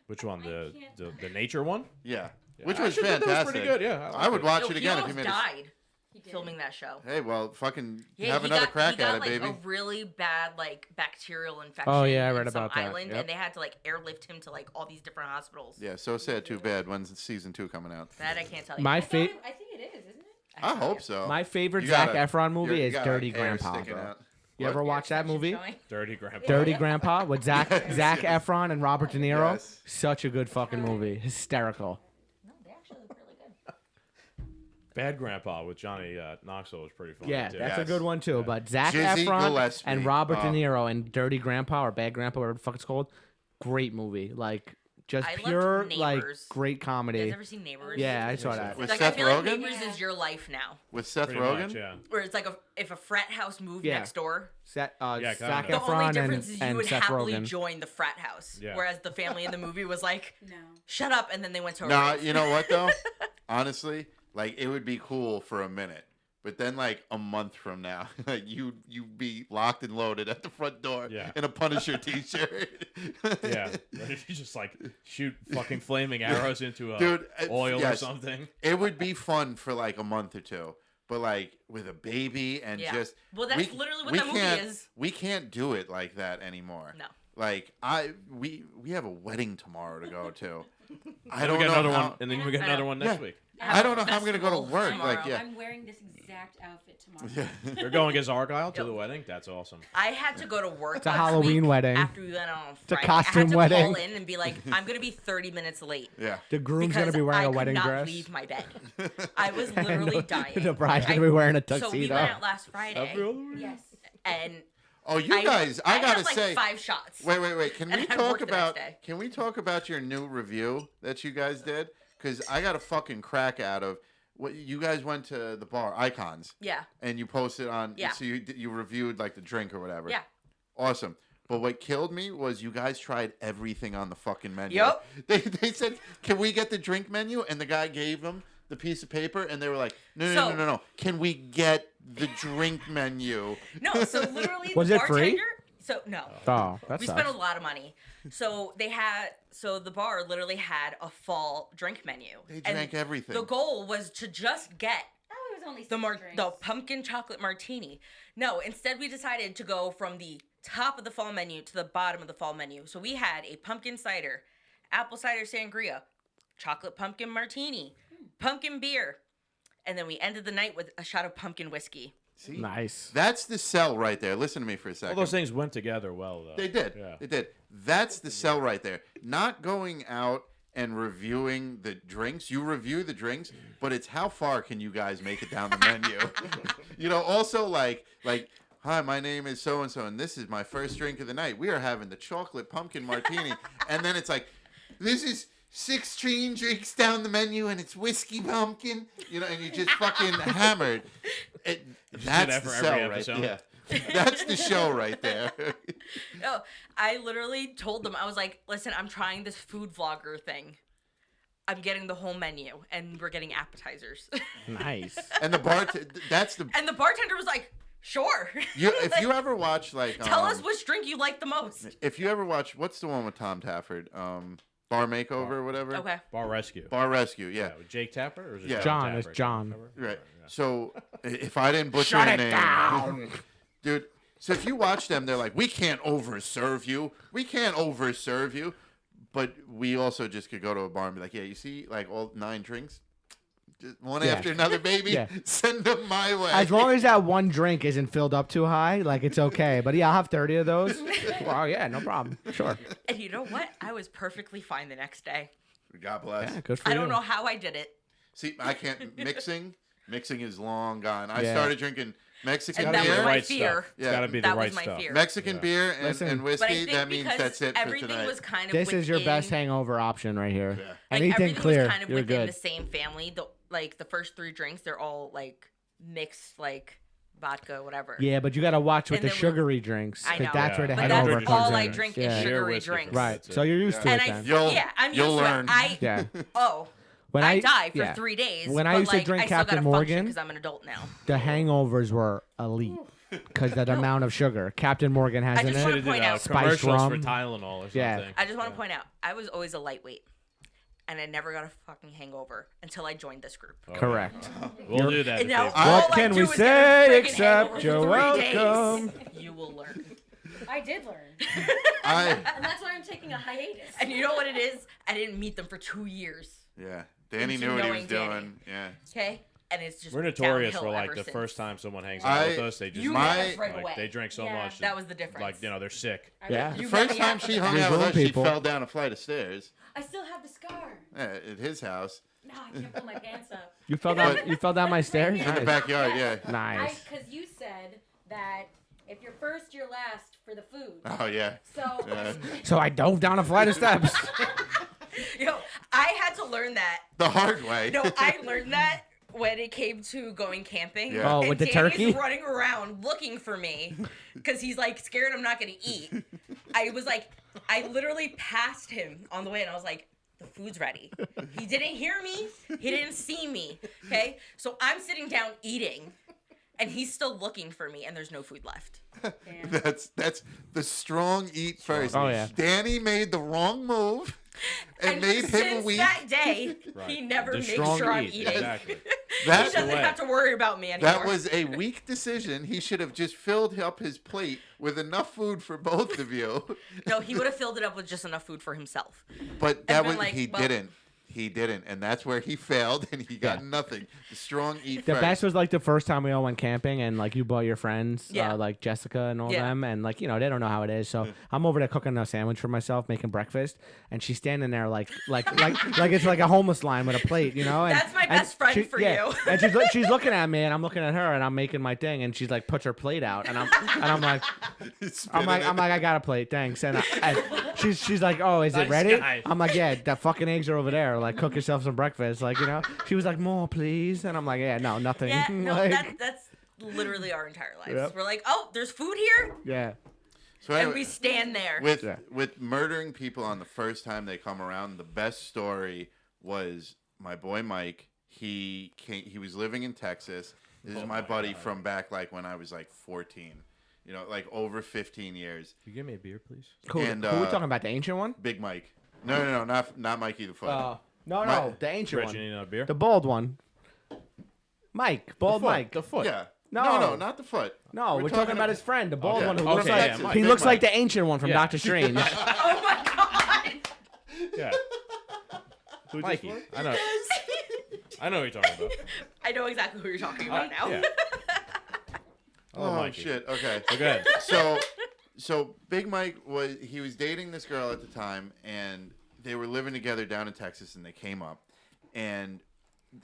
Which one? I The can't- nature one? Yeah, Yeah, which I was actually thought fantastic. that was pretty good. Yeah, I would watch Yo, it he again if he almost made it. died He did. filming that show. Hey, well, fucking Yeah, have he another got, crack he got, at it, like, baby. a really bad like bacterial infection. Oh, yeah, I read in some about that. island, Yep. and they had to like airlift him to like all these different hospitals. Yeah, so sad. Too bad. When's season 2 coming out? That I can't tell you. My I, thought fa- it- I think it is, isn't it? I hope so. My favorite You Zac got a- Efron movie you is got Dirty hair Grandpa. sticking Bro. out. You What? ever watch that movie? Dirty Grandpa. Dirty Grandpa with Zac Yes. Efron and Robert De Niro. Yes. Such a good fucking movie. Hysterical. No, they actually look really good. Bad Grandpa with Johnny Knoxville was pretty fun. Yeah, too. that's a Yes. good one too. But Zac Jizzy Efron Gillespie. and Robert De Oh. Niro and Dirty Grandpa or Bad Grandpa, whatever the fuck it's called. Great movie. Like just I loved pure like Neighbors. great You guys comedy. ever seen Neighbors? Yeah, I saw that. With Like Seth I feel like Rogen? Neighbors is your life now. With Seth Pretty Rogen? much, yeah. Where it's like if a frat house moved Yeah. next door, Zac Yeah, Zac kinda. the only Efron difference is you and would Seth happily Rogen. join the frat house. Yeah. Whereas the family in the movie was like, No. shut up, and then they went to a No, rave. you know what though? Honestly, like it would be cool for a minute, but then like a month from now, like you be locked and loaded at the front door Yeah. in a Punisher t-shirt. Yeah, ready to just like shoot fucking flaming arrows into a Dude, oil or yes. something. It would be fun for like a month or two, but like with a baby and Yeah. just Well, that's literally what that movie can't, is. We can't do it like that anymore. No. Like we have a wedding tomorrow to go to. I Then don't we get know another how, one, and then we get I another know. one next Yeah. week. I don't know how I'm gonna go to Festival work. tomorrow. Like yeah, I'm wearing this exact outfit tomorrow. yeah. You're going as Argyle to Yep. the wedding. That's awesome. I had to go to work. It's a last Halloween week wedding. After we went on a Friday. costume I had to wedding. call in and be like, I'm gonna be 30 minutes late. yeah. The groom's Because gonna be wearing I a could wedding not dress. leave my bed. I was And literally dying. The bride's gonna I- be wearing a So we tuxedo. went out last Friday, Yes. and Oh, you guys! I gotta had like say, 5 shots. wait. Can And we I talk worked the next about? day. Can we talk about your new review that you guys did? Because I got a fucking crack out of what you guys went to the bar Icons Yeah, and you posted on. Yeah. So you reviewed like the drink or whatever. yeah. Awesome. But what killed me was you guys tried everything on the fucking menu. Yup. They said, "Can we get the drink menu?" And the guy gave them the piece of paper, and they were like, "No. So- Can we get the drink menu?" No, so literally Was the it free? bartender. So no, Oh, that we sucks. spent a lot of money. So the bar literally had a fall drink menu. They And drank everything. The goal was to just get Oh, it was only six the drinks. pumpkin chocolate martini. No, instead we decided to go from the top of the fall menu to the bottom of the fall menu. So we had a pumpkin cider, apple cider sangria, chocolate pumpkin martini, pumpkin beer, and then we ended the night with a shot of pumpkin whiskey. See? Nice. That's the sell right there. Listen to me for a second. All those things went together well, though. They did. Yeah. They did. That's the sell right there. Not going out and reviewing the drinks. You review the drinks, but it's how far can you guys make it down the menu? Also like, hi, my name is so and so, and this is my first drink of the night. We are having the chocolate pumpkin martini, and then it's like, this is 16 drinks down the menu, and it's whiskey pumpkin, and you just fucking hammered. That's that the for sell every right episode? there. Yeah. That's the show right there. No, I literally told them, I was like, listen, I'm trying this food vlogger thing. I'm getting the whole menu, and we're getting appetizers. Nice. And the And the bartender was like, sure. if you ever watch Tell us which drink you like the most. if you ever watch, what's the one with Tom Tafford, Bar Makeover or whatever? Okay. Bar Rescue. Bar Rescue, yeah. With Jake Tapper? Or is it Yeah. John, Tapper? it's John. Right. Yeah. So if I didn't butcher Shut the it name, down. dude. So if you watch them, they're like, we can't overserve you. We can't overserve you. But we also just could go to a bar and be like, yeah, you see, like all 9 drinks, just one Yeah. after another, baby. Yeah. Send them my way. As long as that one drink isn't filled up too high, like it's okay. But yeah, I'll have 30 of those. Well, yeah, no problem. Sure. And you know what? I was perfectly fine the next day. God bless. Yeah, good for I you. don't know how I did it. See, I can't mixing. Mixing is long gone. I Yeah. started drinking Mexican And Gotta that be was the beer. my right fear. stuff. It's Yeah. got to be That the right was my stuff. fear. Mexican Yeah. beer and Listen. But I whiskey. think That means because that's it for everything tonight. was kind of This is your best within- hangover option right here. Yeah. Like, Anything everything clear, was kind of you're within good. the same family. The first 3 drinks, they're all like mixed, like vodka, whatever. Yeah, but you got to watch with And the then sugary drinks. I 'cause know. that's where the But But hangover that's drink comes all I in. drink Yeah. is Beer, sugary whiskey, drinks. Right. That's So it. you're used to And it I, then. I'm used You'll to learn. it. I Yeah. When I die for yeah. 3 days. When I but, used to like, drink I still Captain gotta function Morgan- because I'm an adult now. The hangovers were elite because of the amount of sugar Captain Morgan has I in just it. wanna Should have point did out- Spiced commercials rum. for Tylenol or something. Yeah. I just want to point out, I was always a lightweight, and I never got a fucking hangover until I joined this group. Correct. We'll do that. And if now they- all What I can do we is get a say freaking except hangover for you're 3 days. welcome? You will learn. I did learn. I And that's why I'm taking a hiatus. And you know what it is? I didn't meet them for 2 years. yeah. Danny Into knew what he knowing was Danny. doing. Yeah. Okay, and it's just We're notorious downhill for like ever the since. first time someone hangs out with us, they just You My- met us right like away. they drink so Yeah. much. That was the difference. Like they're sick. Yeah. The You first met me time after she that. hung We out with grown us, she people. fell down a flight of stairs I still have the scar. at his house No, I can't pull my pants up. You fell down. You fell down my stairs. in the Nice. backyard. Yeah. Nice. Because you said that if you're first, you're last for the food. Oh yeah. So Yeah. So I dove down a flight of steps. Yo, I had to learn that. The hard way. No, I learned that when it came to going camping. Yeah. Oh, And with the Danny's turkey? running around looking for me because he's like scared I'm not gonna eat. I was like, I literally passed him on the way, and I was like, the food's ready. He didn't hear me. He didn't see me. Okay, so I'm sitting down eating, and he's still looking for me, and there's no food left. damn. That's the strong eat first. Oh, yeah. Danny made the wrong move and made him since weak. that day, Right. he never The makes strong sure I'm eat, eating. Exactly. He That doesn't way. have to worry about me anymore. that was a weak decision. He should have just filled up his plate with enough food for both of you. No, he would have filled it up with just enough food for himself. But that been was like, he well- didn't. He didn't, and that's where he failed, and he got Yeah. nothing. The strong eat The first. best was like the first time we all went camping and like you brought your friends, Yeah. like Jessica and all Yeah. them, and like they don't know how it is. So I'm over there cooking a sandwich for myself, making breakfast, and she's standing there like it's like a homeless line with a plate, And That's my best friend for you. And she's looking at me, and I'm looking at her, and I'm making my thing, and she's like puts her plate out, and I'm like. Spitting I'm it. like, I got a plate, thanks. And she's like, oh, is it Nice ready? guy. I'm like, yeah, the fucking eggs are over there. Like, cook yourself some breakfast. Like, She was like, more, please. And I'm like, yeah, no, nothing. Yeah, no, Like, that's literally our entire lives. Yep. We're like, oh, there's food here, yeah. So and anyway, we stand there. with Yeah. with murdering people on the first time they come around, the best story was my boy Mike. He was living in Texas. This is my buddy from back like when I was like 14. Like over 15 years. Can you give me a beer, please? Cool. And, Who are we talking about? The ancient one? Big Mike. No, not Mikey the Foot. No, My- the ancient Rich, you one. need another beer? The bald one. Mike, bald Mike. The foot. Yeah. No. No, not the foot. No, we're talking about his friend, the bald Okay. one who Okay, looks yeah, like Mike. he Big looks like Mike. the ancient one from Yeah. Doctor Strange. Oh my god. Yeah. Who just Mikey. what? I know what you're talking about. I know exactly who you're talking about now. Yeah. Oh, Mikey. shit. Okay. Okay. So Big Mike was dating this girl at the time, and they were living together down in Texas, and they came up, and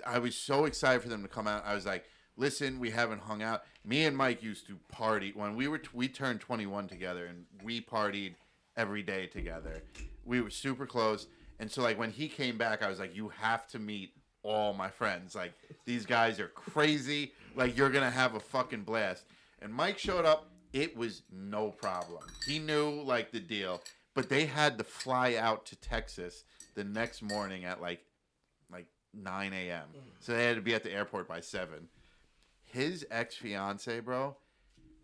I was so excited for them to come out. I was like, listen, we haven't hung out. Me and Mike used to party when we turned 21 together, and we partied every day together. We were super close, and so like when he came back, I was like, you have to meet all my friends. Like, these guys are crazy. Like, you're gonna have a fucking blast. And Mike showed up. It was no problem. He knew like the deal, but they had to fly out to Texas the next morning at like 9 a.m. So they had to be at the airport by 7. His ex-fiance, bro,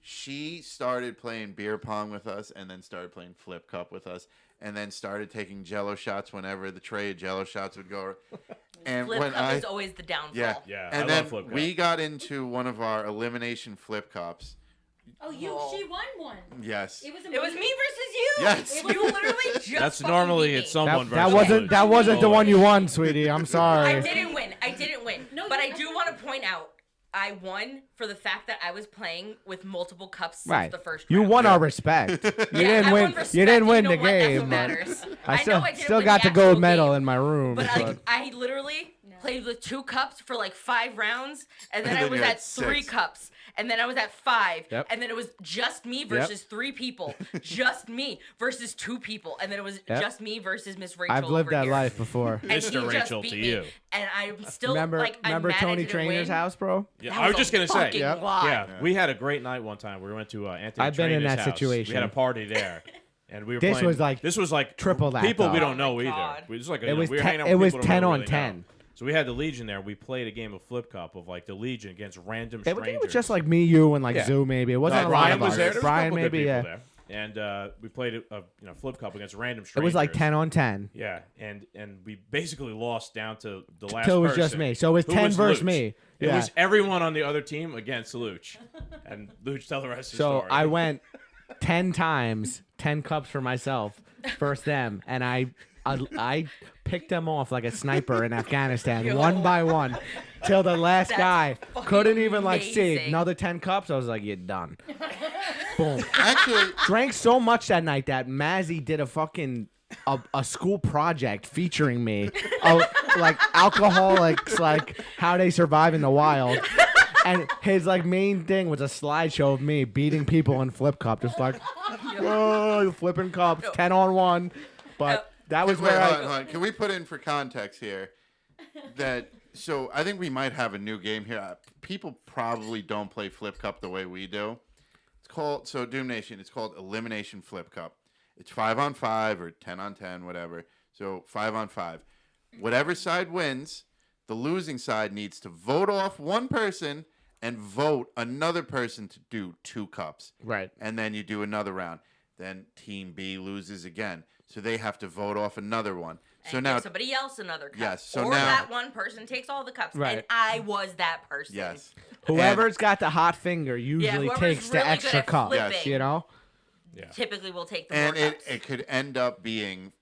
she started playing beer pong with us, and then started playing flip cup with us, and then started taking Jello shots whenever the tray of Jello shots would go. And Flip when cup is always the downfall. yeah, Yeah, and I then love flip cup. we got into one of our elimination flip cups. Oh, she won one. Yes. It was It was me versus you. Yes. You literally just That's fucking normally beat me. it's someone That versus wasn't Luch. that wasn't the Oh, one yeah. you won, sweetie. I'm sorry. I didn't win. I didn't win. No, But you- I do want to point out, I won for the fact that I was playing with multiple cups since Right. the first You round. won our respect. You Yeah, didn't I win. won respect. You didn't win know the what? That's game. what matters. I know I didn't still win got the actual gold medal game, in my room. But but- I literally played with 2 cups for like 5 rounds, and then And I then was you had at 3 6. cups, and then I was at 5, Yep. and then it was just me versus 3 people, just me versus 2 people, and then it was Yep. just me versus Miss Rachel. I've lived over that here. life before. And he Mr. just Rachel beat to me. you. And I'm still Remember I'm mad I Tony didn't Trainer's win. house, bro? Yeah, That I was a just gonna say. fucking Yep. lie. Yeah, we had a great night one time. We went to Anthony. I've been in Trainer's that house. situation. We had a party there, and we were. This playing, was like this was like triple that, people though. we Oh don't know my either. God. We just like It was we were 10 hanging out it with was people we 10 don't on really 10. know. So we had the Legion there. We played a game of flip cup of like the Legion against random It strangers. was just like me, you, and like Yeah. Zoo. Maybe it wasn't a lot Brian of was us. there. There was a Brian, couple good maybe people yeah. there. And we played a flip cup against random It strangers. was like 10 on 10. Yeah, and we basically lost down to the last. Till it was just person, me. So it was who 10 versus Luch. me. It Yeah. was everyone on the other team against Luch, and Luch tell the rest of the So story. I went 10 times, 10 cups for myself, versus them, and I picked them off like a sniper in Afghanistan, Yo. one by one, till the last That's guy fucking couldn't even like see amazing. another 10 cups. I was like, "You're done." Boom. Actually, Drank so much that night that Mazzy did a school project featuring me, like alcoholics, like how they survive in the wild. And his like main thing was a slideshow of me beating people in flip cup, just like, whoa, flipping cups, 10 on 1. But that was wait, where hold I. on, hold on. Can we put in for context here that so I think we might have a new game here. People probably don't play Flip Cup the way we do. It's called Doom Nation. It's called Elimination Flip Cup. It's 5 on 5 or 10 on 10, whatever. So 5 on 5. Whatever side wins, the losing side needs to vote off one person and vote another person to do 2 cups. Right. And then you do another round. Then Team B loses again. So they have to vote off another one. So And now, give somebody else another cup. Yes, so or now- that one person takes all the cups. Right. And I was that person. yes. Whoever's got the hot finger usually whoever's takes the really good extra at cup. flipping. Yes. You know? Typically will take the And more it, cups. it could end up being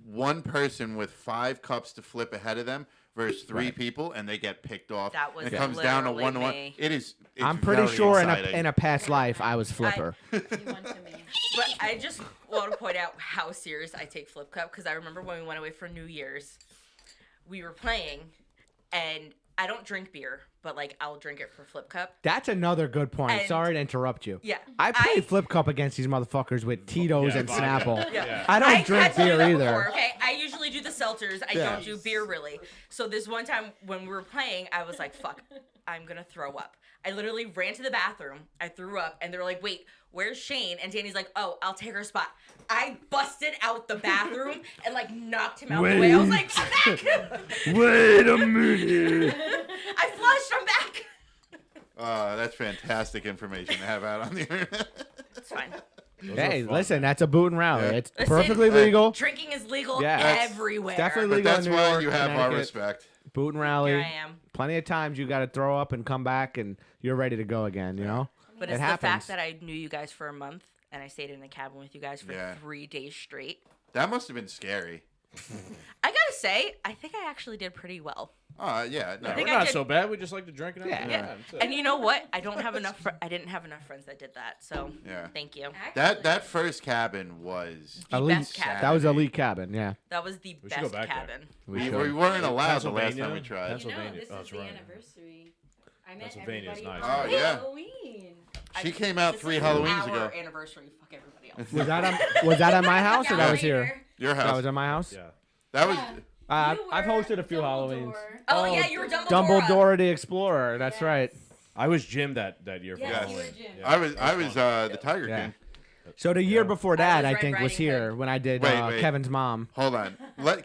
one person with 5 cups to flip ahead of them versus 3 people, and they get picked off. That was and it comes down to literally 1-1. me. It's I'm pretty very sure exciting. in a past life I was flipper. You won to me. But I just want to point out how serious I take Flip Cup, because I remember when we went away for New Year's, we were playing, and I don't drink beer, but like I'll drink it for Flip Cup. That's another good point. And- Sorry to interrupt you. Yeah. I play flip cup against these motherfuckers with Tito's Yeah, and vodka. Snapple. Yeah. I don't I drink had to do beer that either. before, okay, I usually do the seltzers. I Yeah. don't do beer really. So this one time when we were playing, I was like, "Fuck, I'm gonna throw up." I literally ran to the bathroom. I threw up, and they're like, "Wait, where's Shayne?" And Danny's like, "Oh, I'll take her spot." I busted out the bathroom and like knocked him out the way. I was like, "Come back!" Wait a minute. I flushed. I'm back. That's fantastic information to have out on the internet. It's fine. Those Hey, are fun, listen, man. that's a boot and rally. Yeah. It's Listen, perfectly legal. Drinking is legal Yeah. everywhere. definitely But legal that's in New why York, you have our Connecticut. respect. Boot and rally. Here I am. Plenty of times you got to throw up and come back, and you're ready to go again. You know. But It it's the happens. fact that I knew you guys for a month and I stayed in a cabin with you guys for Yeah. 3 days straight. That must have been scary. I gotta say, I think I actually did pretty well. Yeah. No. I think We're I not did- so bad. We just like to drink it. Yeah. That's it. And you know what? I don't have enough. I didn't have enough friends that did that. So Yeah. thank you. That first cabin was. The Elite. best cabin. That was elite cabin. Yeah. That was the We should go best back there. cabin. We should. weren't allowed the last Pennsylvania? time we tried. Pennsylvania. this Oh, is that's the right. anniversary. I met Pennsylvania's everybody nice. on Oh, yeah. Halloween. She came out This 3 is Halloweens our ago. anniversary. Fuck everybody else. Was that at my house or that was here? Later. Your That house. was at my house. Yeah. That was. Yeah. I've You hosted a were few Halloweens. Dumbledore. Oh, yeah, you were Dumbledore. Dumbledore the Explorer. That's Yes. right. I was Jim that year for Yes, Yes. you were Halloween. Jim. Yeah. I was the Tiger Yeah. King. So the year before that, was I Red think, was Riding here Hood. when I did Wait. Kevin's mom. Hold on. Yeah,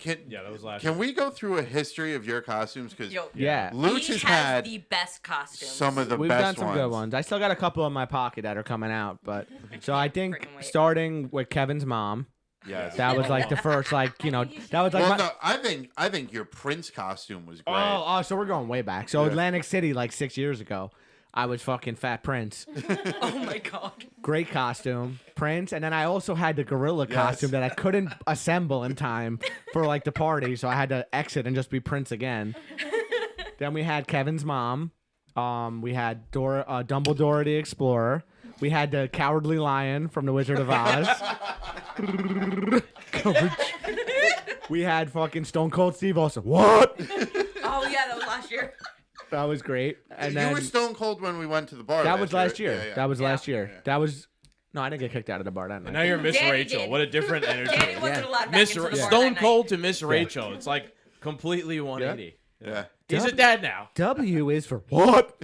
that was last Can year. we go through a history of your costumes? Because Yo, Yeah. Luch he has has had the best costumes. some of the We've best done some good ones. I still got a couple in my pocket that are coming out, but so I think Freaking wait. starting with Kevin's mom, Yes. that was like the first, like that was like Well, my, no, I think your Prince costume was great. oh, so we're going way back. So Yeah. Atlantic City, like 6 years ago, I was fucking Fat Prince. Oh my god. Great costume, Prince, and then I also had the gorilla Yes. costume that I couldn't assemble in time for like the party, so I had to exit and just be Prince again. Then we had Kevin's mom. We had Dumbledore the Explorer. We had the Cowardly Lion from The Wizard of Oz. We had fucking Stone Cold Steve Austin. What? Oh yeah, that was last year. That was great. And you then were stone cold when we went to the bar. that was last year. Yeah, yeah. That was last year. Yeah. That was no, I didn't get kicked out of the bar that night. And now you're Miss Danny Rachel. did. What a different energy. Danny wasn't allowed back Miss into the bar Stone that night. Cold to Miss Rachel. It's like completely 180. Yeah. He's a dad now. W is for what?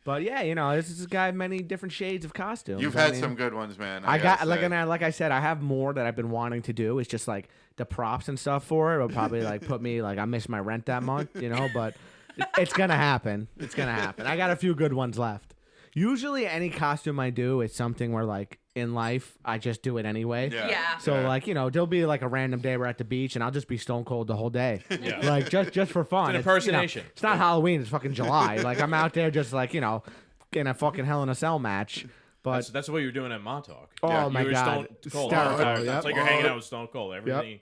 But yeah, this is a guy of many different shades of costumes. You've I had mean, some good ones, man. I got gotta like say. like I said, I have more that I've been wanting to do. It's just like the props and stuff for it will probably like put me like I missed my rent that month, but it's gonna happen. It's gonna happen. I got a few good ones left. Usually, any costume I do is something where like in life I just do it anyway. Yeah. So like there'll be like a random day we're at the beach and I'll just be stone cold the whole day, Yeah. like just for fun. It's an impersonation. It's not Halloween. It's fucking July. Like I'm out there just like in a fucking Hell in a Cell match. But That's what you were doing at Montauk. oh Yeah, my you were god, Stone Cold. hysterical. It's like you're hanging out with Stone Cold. Everything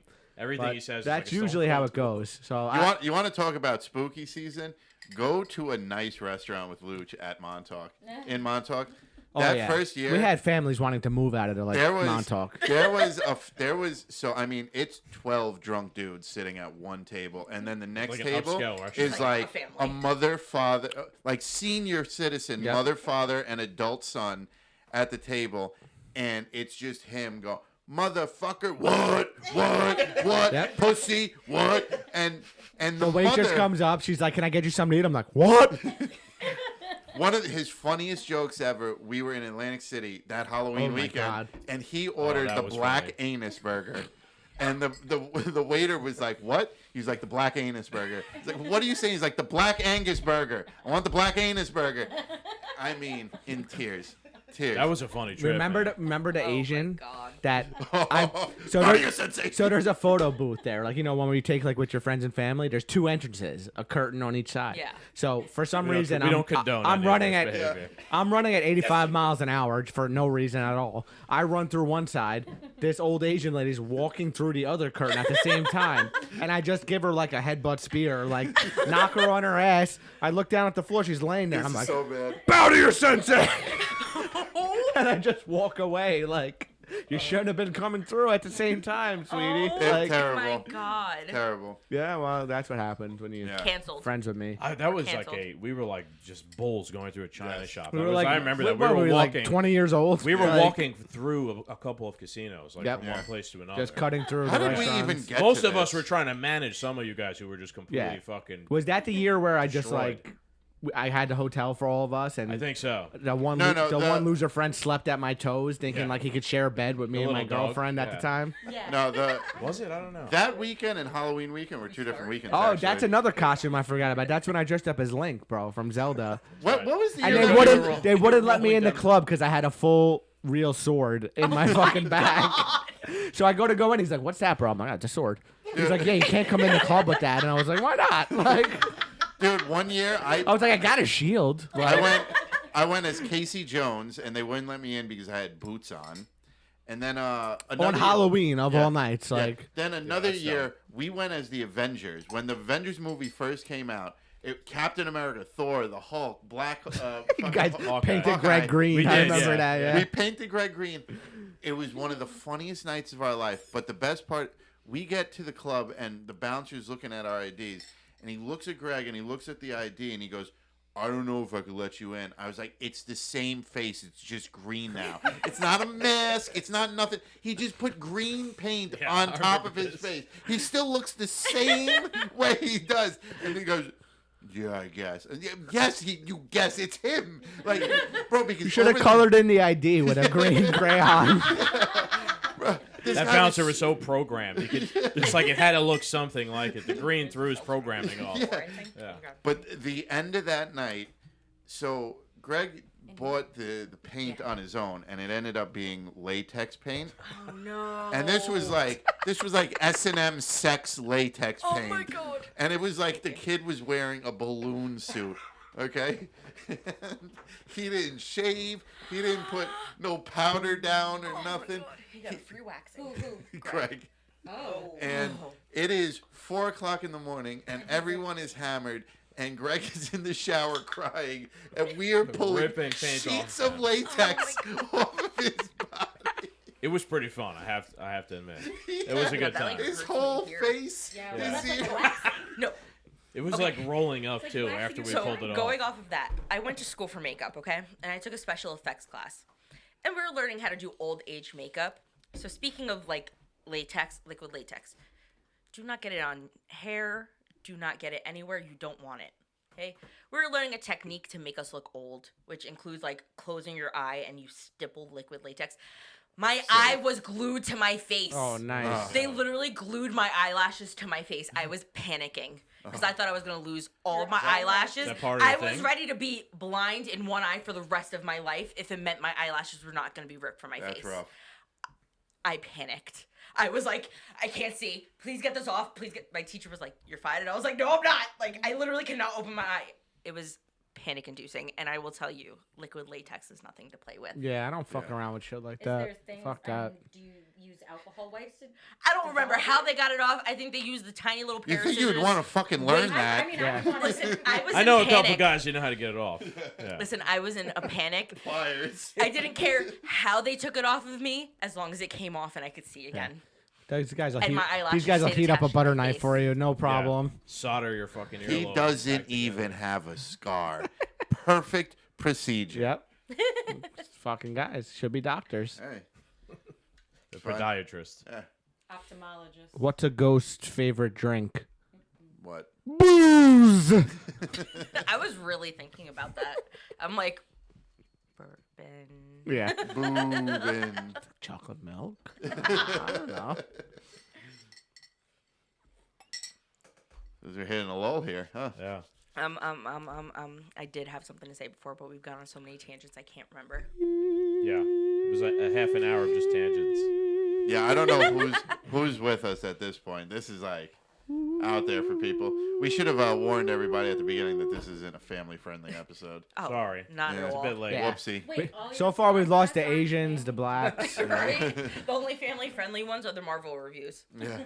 But he says. that's is like a usually Stone how Cold. it goes. So You want to talk about spooky season? Go to a nice restaurant with Luch at Montauk. In Montauk. That first year we had families wanting to move out of the there was Montauk. so I mean it's 12 drunk dudes sitting at one table, and then the next Like an table upscale restaurant. is Like a like a family. mother, father, like senior citizen, Yep. mother, father, and adult son at the table, and it's just him go, motherfucker, what, Yep. pussy, what, and the The waitress mother, comes up. She's like, "Can I get you something to eat?" I'm like, "What?" one of his funniest jokes ever. We were in Atlantic City that Halloween Oh my weekend, God. and he ordered that the was black funny. anus burger. And the waiter was like, "What?" He's like, "The black anus burger." He's like, "What are you saying?" He's like, "The black Angus burger. I want the black anus burger." I mean, in tears. That was a funny trip. remember man. the Asian God. that Oh, so how there- do you sensei? so there's a photo booth there, like when you take like with your friends and family. There's two entrances, a curtain on each side. Yeah. So for some We don't- reason, we don't condone I'm any of running this at behavior. I'm running at 85 miles an hour for no reason at all. I run through one side. This old Asian lady's walking through the other curtain at the same time, and I just give her like a headbutt spear, like knock her on her ass. I look down at the floor. She's laying there. This I'm is like, so bad. bow to your sensei. And I just walk away like you shouldn't have been coming through at the same time, sweetie. Oh, It's Like, terrible. my God. Terrible. yeah, well, that's what happens when you Yeah. Canceled. friends with me. That was Canceled. like we were like just bulls going through a China Yes. shop. We were like, I remember that what we were like walking. 20 years old. We were Like, walking through a couple of casinos, like Yep. from Yeah. one place to another. just cutting through. How the did we even restaurants. get Most to of us this? were trying to manage some of you guys who were just completely fucking. Was that the year where I just Destroyed. like I had the hotel for all of us and I think so. the one No, the the- one loser friend slept at my toes, thinking Yeah. like he could share a bed with me The and my little dog, girlfriend at yeah. the time. Yeah. No, Was it? I don't know. that weekend and Halloween weekend were two different weekends. Oh, actually. that's another costume I forgot about. That's when I dressed up as Link, bro, from Zelda. What was the And year they that we wouldn't were- they wouldn't let rolling me in the down- club because I had a full real sword in my fucking bag. So I go in. He's like, "What's that, bro?" I'm like, "Oh, it's a sword." He's like, "Yeah, you can't come in the club with that." And I was like, "Why not?" Like, Dude, one year I was like, "I got a shield." I went as Casey Jones, and they wouldn't let me in because I had boots on. And then another On Halloween of Yeah. all nights, Yeah. like Then another that's year, dumb. we went as the Avengers. When the Avengers movie first came out, Captain America, Thor, the Hulk, Black. you guys Hawkeye. painted Hawkeye. Greg Green. We I did, remember yeah. that. Yeah. We painted Greg Green. It was one of the funniest nights of our life. But the best part, we get to the club and the bouncer's looking at our IDs, and he looks at Greg and he looks at the ID and he goes, "I don't know if I could let you in." I was like, "It's the same face. It's just green now. It's not a mask. It's not nothing. He just put green paint Yeah, on I top of remember his this. face. He still looks the same way he does." And he goes, "Yeah, I guess." And yes, you guess it's him. Like, bro, because You should have colored in the ID with a green crayon. That bouncer was so programmed. You could, it's like it had to look something like it. The green threw his programming off. Yeah. But the end of that night, so Greg bought the paint on his own, and it ended up being latex paint. Oh no. And this was like S&M sex latex paint. Oh my god. And it was like the kid was wearing a balloon suit. Okay? He didn't shave. He didn't put no powder down or nothing. He got free waxing. Greg. Oh. And it is 4:00 in the morning, and everyone is hammered. And Greg is in the shower crying, and we are pulling Ripping paint sheets off. of latex off of his body. It was pretty fun. I have to admit, it was a good That, like, time. His hurts whole to hear. face. Yeah, is well, that's here. like waxing. No. It was Okay. like rolling up like too waxing after we your pulled it Going off. off of that, I went to school for makeup, okay? And I took a special effects class. And we were learning how to do old age makeup. So speaking of like latex, liquid latex, do not get it on hair. Do not get it anywhere you don't want it. Okay? We were learning a technique to make us look old, which includes like closing your eye and you stipple liquid latex. My eye was glued to my face. Oh, nice. They literally glued my eyelashes to my face. I was panicking because I thought I was going to lose all of my eyelashes. Is that part of the I was thing? ready to be blind in one eye for the rest of my life if it meant my eyelashes were not going to be ripped from my That's face. rough. I panicked. I was like, I can't see. Please get this off. Please get. My teacher was like, "You're fine," and I was like, "No, I'm not." Like, I literally cannot open my eye. It was panic-inducing, and I will tell you, liquid latex is nothing to play with. Yeah, I don't fuck around with shit like Is there that. things? Fuck I that. mean, do you use alcohol wipes? I don't remember how they got it off. I think they used the tiny little pair You of think you would scissors. want to fucking learn that? I mean, Yeah. I would want Listen, I was I in know a panic. couple guys who know how to get it off. Yeah. Listen, I was in a panic. Pliers. I didn't care how they took it off of me, as long as it came off and I could see again. These guys will And heat, my eyelashes these guys will stayed heat up a attached to butter my knife face. for you, no problem. Yeah. Solder your fucking earlobe. He back doesn't together. even have a scar. Perfect procedure. Yep. Fucking guys should be doctors. Hey. The Fine. podiatrist. ophthalmologist. What's a ghost's favorite drink? What? Booze. I was really thinking about that. I'm like, bourbon. Yeah. Boobin. Chocolate milk. I don't know. We're hitting a lull here, huh? Yeah. I did have something to say before, but we've gone on so many tangents I can't remember. Yeah. It was like a half an hour of just tangents. Yeah, I don't know who's with us at this point. This is like out there for people. We should have warned everybody at the beginning that this isn't a family-friendly episode. Oh, Sorry. not Yeah. at It's a all. bit late. Yeah. Whoopsie. Wait, all So your far, we've lost the podcasts aren't Asians, the family. blacks. Right? The only family-friendly ones are the Marvel reviews. Yeah.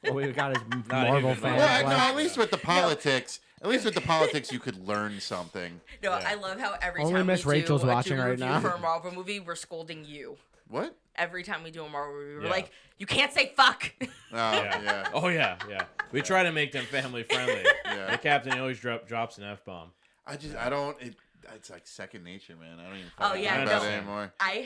What we got is Not Marvel even fans. Well, no, left. at least with the politics, you could learn something. No, Yeah. I love how every Only time Miss we Rachel's do watching right review now. for a Marvel movie, we're scolding you. What? Every time we do a Marvel review, we're Yeah. like, you can't say fuck. Oh, Yeah. yeah. Oh yeah, yeah. We try to make them family friendly. Yeah. The captain always drops an F bomb. I don't. It's like second nature, man. I don't even. Oh, fucking yeah, think about no. it anymore. I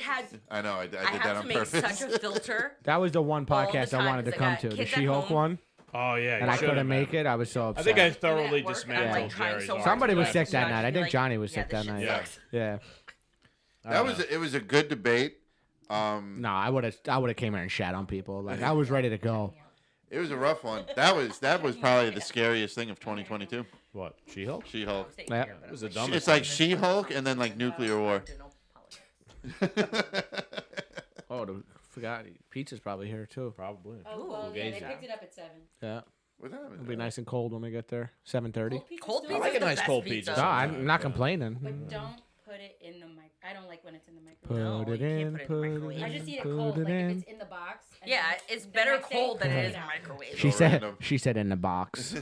I know. I did I that have on to make purpose. such a filter. That was the one All the podcast I time, wanted to 'cause I come got to. The kids at She-Hulk home. one. Oh yeah. And you I should've, couldn't man. make it. I was so I upset. think I Even thoroughly at work, dismantled I'm, like, trying Jerry's so hard arm. Somebody to was be sick like, that "Johnny," night. I be think like, Johnny was "Yeah, sick this that shit night. Yeah. sucks." Yeah. I That don't know. it was a good debate. No, I would have came here and shat on people. Like I was ready to go. It was a rough one. That was probably the scariest thing of 2022. What? She-Hulk? She-Hulk. Yeah. It was the dumbest. It's like She-Hulk and then like nuclear war. Oh, forgot. Pizza's probably here too. Probably. Oh, Ooh, well, yeah, they Fugazi. picked it up at 7. Yeah, What happened? it'll be nice and cold when we get there. 7:30. Pizza's Cold still pizza. I like a the nice best cold pizza. pizza. No, sometimes, I'm not yeah. complaining. But don't put it in the mic. I don't like when it's in the Put microwave. No, it you can't in, put it in the put it microwave. I just eat it put cold, it like in. if it's in the box. and Yeah, then it's the better next day, cold than it take is in out. the microwave. She So said. random. She said in the box.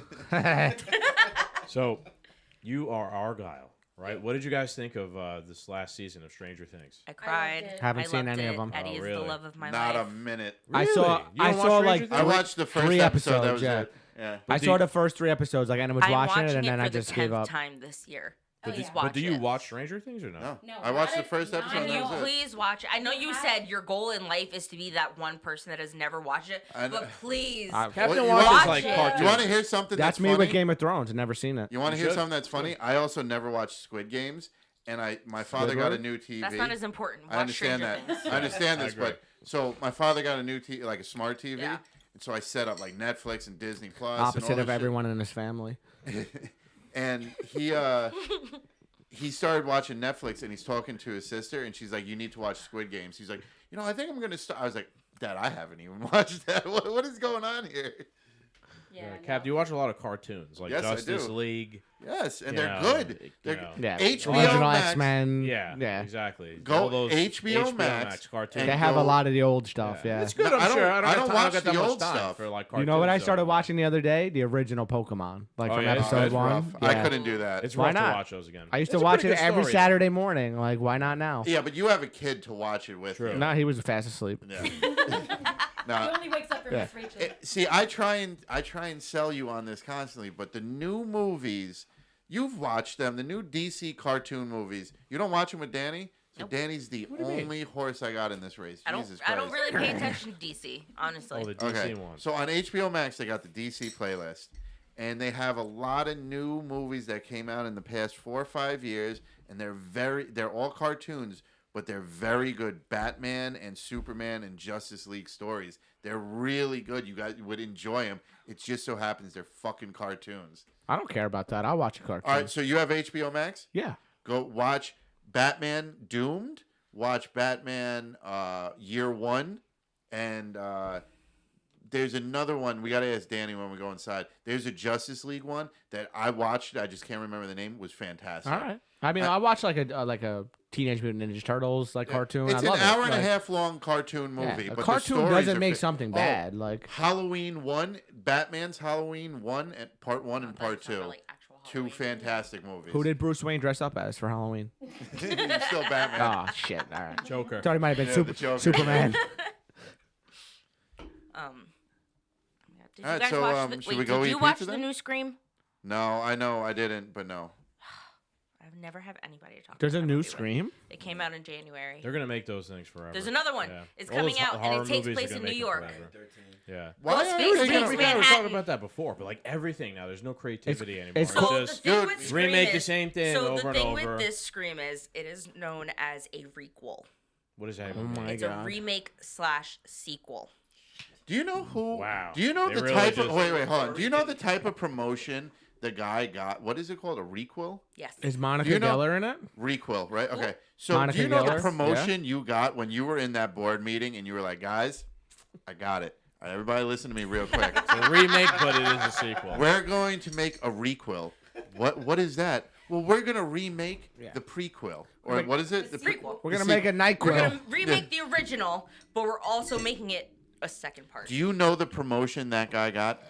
So, you are Argyle, right? What did you guys think of this last season of Stranger Things? I cried. it. Haven't I seen loved any of it. them. Eddie Oh, is really? the love of my Not life. a minute. I saw. You don't I watch saw Stranger like Things? I watched the first three episode. That episodes, was yeah. it. Yeah. I do saw you- the first 3 episodes. Like, I was I'm watching watching it, and then for I the just gave 10th up. time this year. Oh, Please yeah. watch But do you it. watch Stranger Things or no? No. No, I watched not the it- first not episode. Can at and you that was it. please watch it? I know you have- said your goal in life is to be that one person that has never watched it, I know. but please. Captain What, you watches watch like it? cartoons. You want to hear something That's me funny? with Game of Thrones. Never seen it. You want to You hear should. something that's funny? I also never watched Squid Games, and my father got a new TV. That's not as important. Watch I understand Stranger that. Things. I understand I this, agree. but so my father got a new TV, like a smart TV, Yeah. and so I set up like Netflix and Disney Plus. Opposite and all of this shit. everyone in his family. And he started watching Netflix, and he's talking to his sister, and she's like, "You need to watch Squid Games." He's like, I think I'm gonna start. I was like, Dad, I haven't even watched that. What is going on here? Yeah, Cap, do you watch a lot of cartoons like Yes, I Justice do. League? Yes, and you they're know, good. you They're know. Yeah. HBO Original Max. X-Men. Yeah, Yeah. exactly. Go All those HBO Max, cartoons. and They have a go- lot of the old stuff. Yeah. It's good. No, I'm I don't- sure. I don't watch got that the much old time stuff. for like You know what I cartoons, started though. watching the other day? The original Pokemon, like Oh, from yeah? episode That's 1. rough. Yeah. I couldn't do that. It's Why rough not? to watch those again. I used It's to a watch pretty it good every story, Saturday morning. Like, why not now? Yeah, but you have a kid to watch it with. True. you. No, he was fast asleep. Yeah. He Now, only wakes up for Yeah. Miss Rachel. see, I try and sell you on this constantly, but the new movies, you've watched them. The new DC cartoon movies, you don't watch them with Danny. So Nope. Danny's the do you mean? only horse I got in this race. I Jesus Christ. don't really pay attention to DC, honestly. Oh, the DC Okay, ones. so on HBO Max, they got the DC playlist, and they have a lot of new movies that came out in the past 4 or 5 years, and they're all cartoons, but they're very good Batman and Superman and Justice League stories. They're really good. You guys would enjoy them. It just so happens they're fucking cartoons. I don't care about that. I'll watch a cartoon. All right, so you have HBO Max? Yeah. Go watch Batman Doomed. Watch Batman Year One, and there's another one. We gotta ask Danny when we go inside. There's a Justice League one that I watched. I just can't remember the name. It was fantastic. All right. I mean, I watch like a Teenage Mutant Ninja Turtles cartoon. It's I love an hour it. and a Like, half long cartoon yeah, movie. a but cartoon the stories doesn't are make fa- something Oh, bad. Like Halloween 1, Batman's Halloween 1 and Part 1 and I thought you Part were talking 2. about, like, actual Two Halloween. fantastic movies. who did Bruce Wayne dress up as for Halloween? Still Batman. Oh shit! All right. Joker. Thought he might have been Yeah, the Joker. Superman. Did you All right, guys so, watch the, should wait, we go did eat you watch pizza the then? new Scream? No, I know I didn't, but no. I've never had anybody to talk There's a about that new movie with. Scream. It came out in January. They're gonna make those things forever. There's another one. Yeah. It's All coming those out, and horror it takes movies are place gonna in New make it York. forever. Yeah. Well, it's Why based- are they based gonna- We Manhattan. were talking about that before, but like everything now, there's no creativity anymore. it's It's cool. So just the thing Dude, with Scream remake the is- same thing so over the and thing over. with this Scream is it is known as a requel. what does that Oh even mean? my It's God. a remake / sequel. Do you know who? Wow. Do you know They the really type of? just- Wait, hold on. Do you know the type of promotion the guy got? What is it called? A requel? Yes. Is Monica Do you know- Geller in it? Requel, right? Okay. So Monica do you know Geller? the promotion you got when you were in that board meeting and you were like, guys, I got it. All right, everybody listen to me real quick. It's a remake, but it is a sequel. We're going to make a requel. What is that? Well, we're gonna remake the prequel. Or what is it? The pre- sequel. We're gonna the make a sequel. We're NyQuil. gonna remake the original, but we're also making it a second part. Do you know the promotion that guy got?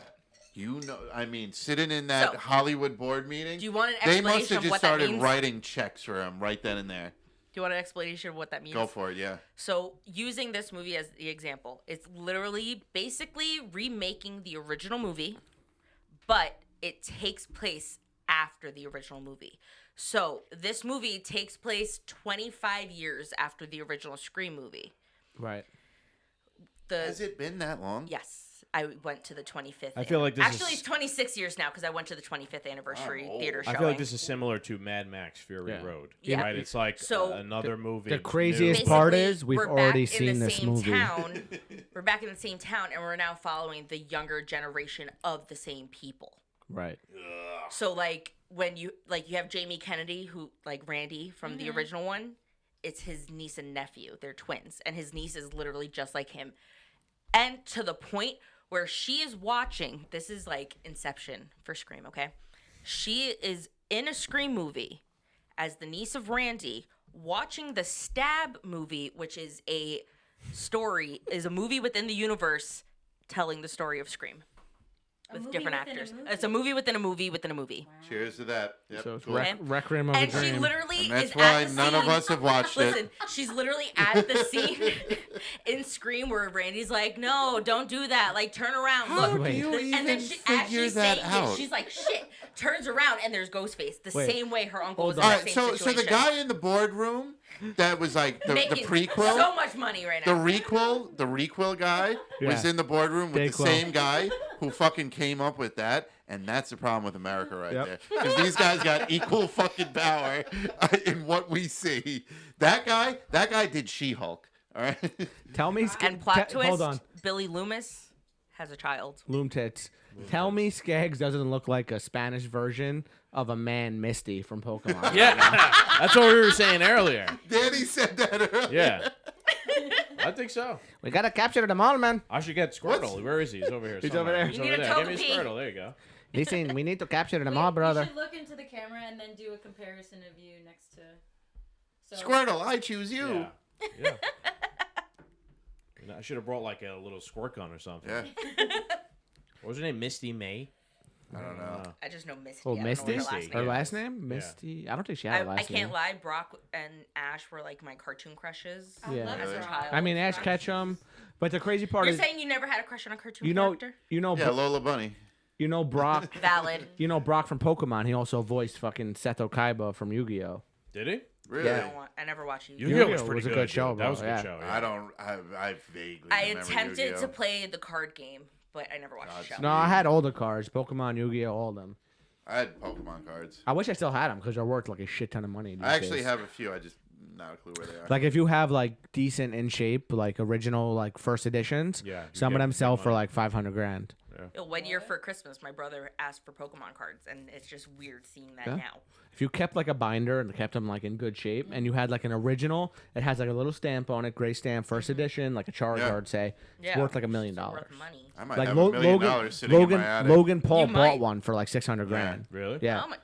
You know, I mean, sitting in that So, Hollywood board meeting. do you want an They explanation must have of just what that started means? writing checks for him right then and there. Do you want an explanation of what that means? Go for it, yeah. So, using this movie as the example, it's literally basically remaking the original movie, but it takes place after the original movie. So, this movie takes place 25 years after the original Scream movie. Right. Has it been that long? Yes. I went to the 25th. I feel like this Actually, is- it's 26 years now because I went to the 25th anniversary theater I showing. feel like this is similar to Mad Max Fury Yeah. Road. Yeah. Right? It's like So, another movie. the new. craziest part Basically, is we've we're already back in seen the this same movie. Town. We're back in the same town, and we're now following the younger generation of the same people. Right. So, like, when you have Jamie Kennedy, who, like, Randy from the original one, it's his niece and nephew. They're twins, and his niece is literally just like him. And to the point where she is watching, this is like Inception for Scream, okay? She is in a Scream movie as the niece of Randy, watching the Stab movie, which is a movie within the universe telling the story of Scream. With different actors. It's a movie within a movie within a movie. Wow. Cheers to that. Yep, So it's cool. Requiem of a And Dream. she literally And that's is why at the none scene. of us have watched it. Listen, she's literally at the scene in Scream where Randy's like, "No, don't do that. Like, turn around. How Look." do you and even then as figure she's that saying out? it, she's like, "Shit." Turns around and there's Ghostface. The Wait. same way her uncle was in All the right, same so situation. the guy in the boardroom that was like the Making prequel, so much money right the now. requel guy was Yeah. in the boardroom with the Dayquil. same guy who fucking came up with that, and that's the problem with America right Yep. there. Because these guys got equal fucking power in what we see. That guy did She-Hulk. All right. Tell me. And plot twist, Hold on. Billy Loomis has a child. Loom tits. Tell me Skaggs doesn't look like a Spanish version of a man Misty from Pokemon. Yeah, that's what we were saying earlier. Danny said that earlier. Yeah, I think so. We gotta capture them all, man. I should get Squirtle. Where is he? He's over here. He's somewhere. over there. He's You over need a there. Give me a Togepi. Squirtle. There you go. Listen, we need to capture them Wait, all, You brother. should look into the camera and then do a comparison of you next to. So, Squirtle, I choose you. Yeah. Yeah. You know, I should have brought like a little squirt gun or something. Yeah. What was her name? Misty May? I don't know. I just know Misty. Oh, I don't know Misty? her last Misty. name. Her Yeah. last name? Misty. I don't think she had a I last name. can't lie. Brock and Ash were like my cartoon crushes. I Yeah. love As a Brock. child. I mean, Ash Ketchum. But the crazy part You're is, saying you never had a crush on a cartoon you know, character? Yeah, Lola Bunny. Brock. Valid. You know Brock from Pokemon. He also voiced fucking Seto Kaiba from Yu-Gi-Oh. Did he? Really? I, don't want, I never watched you. Yu-Gi-Oh was Yu-Gi-Oh pretty was a good. good show, dude. bro, That was a yeah. good show. Yeah. I don't. I vaguely. I remember attempted Yu-Gi-Oh. to play the card game, but I never watched the show. No, I had all the cards. Pokemon, Yu-Gi-Oh, all of them. I had Pokemon cards. I wish I still had them because they're worth like a shit ton of money. These I actually days. have a few. I just not a clue where they are. Like if you have like decent in shape, like original like first editions, Yeah, you some of get them good sell for money. like 500 grand. One year for Christmas, my brother asked for Pokemon cards, and it's just weird seeing that Yeah. now. If you kept like a binder and kept them like in good shape, and you had like an original, it has like a little stamp on it, gray stamp, first edition, like a Charizard, say, it's Yeah. worth like $1 million. It's worth money. I might Like have $1 million sitting in my attic. Logan Paul You bought might. one for like 600 grand. Really? Yeah. Oh my,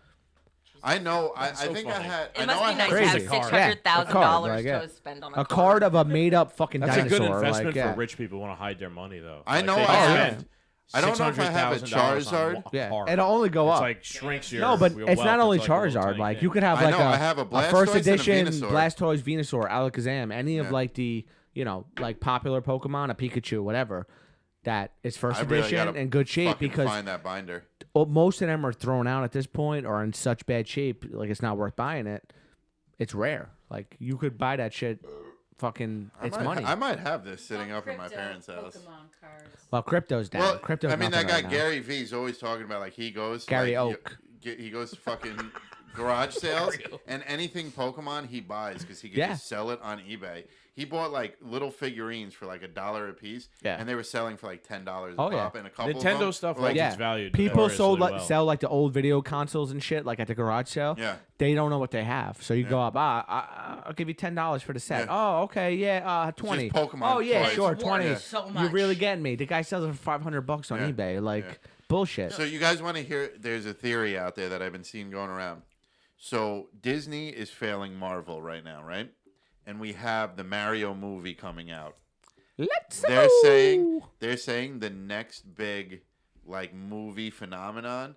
I know. I so think I funny. had. I it know must I be had nice to have Crazy. $600,000 Yeah, a card, like, yeah. to spend on A card of a made up fucking That's a dinosaur. good investment like, yeah. for rich people who want to hide their money, though. I know they I can have- spend I don't know if I have a $600,000 on Charizard. Yeah, card. it'll only go It's up. like shrinks your. No, but your it's wealth not only into, like, a little Charizard. tiny Like thing. you could have I like know, I have a Blastoise first and a edition Venusaur. Blastoise, Venusaur, Alakazam, any of Yeah. like the like popular Pokemon, a Pikachu, whatever. That is first I really edition gotta in good shape fucking because find that binder. most of them are thrown out at this point or in such bad shape, like it's not worth buying it. It's rare. Like you could buy that shit. Fucking, it's money. I might have this sitting Well, up in my crypto parents' house. Pokemon cards. Well, crypto's down. Well, Crypto's I mean, that nothing guy right now. Gary V's always talking about like he goes Gary like, Oak. He goes to fucking garage sales and anything Pokemon he buys because he could Yeah. just sell it on eBay. He bought like little figurines for like $1 a piece, Yeah. and they were selling for like $10 a Oh, yeah. pop. And a couple of Nintendo them stuff were like Yeah. it's valued. People sold notoriously like well. sell like the old video consoles and shit, like at the garage sale. Yeah. They don't know what they have, so you go up. I'll give you $10 for the set. Yeah. Oh, okay, yeah. 20. Pokemon Oh yeah, toys. sure, It's 20. worth so You're much. really getting me. The guy sells it for $500 on Yeah. eBay. Like Yeah. bullshit. So you guys want to hear? There's a theory out there that I've been seeing going around. So Disney is failing Marvel right now, right? And we have the Mario movie coming out. Let's They're go. saying the next big like movie phenomenon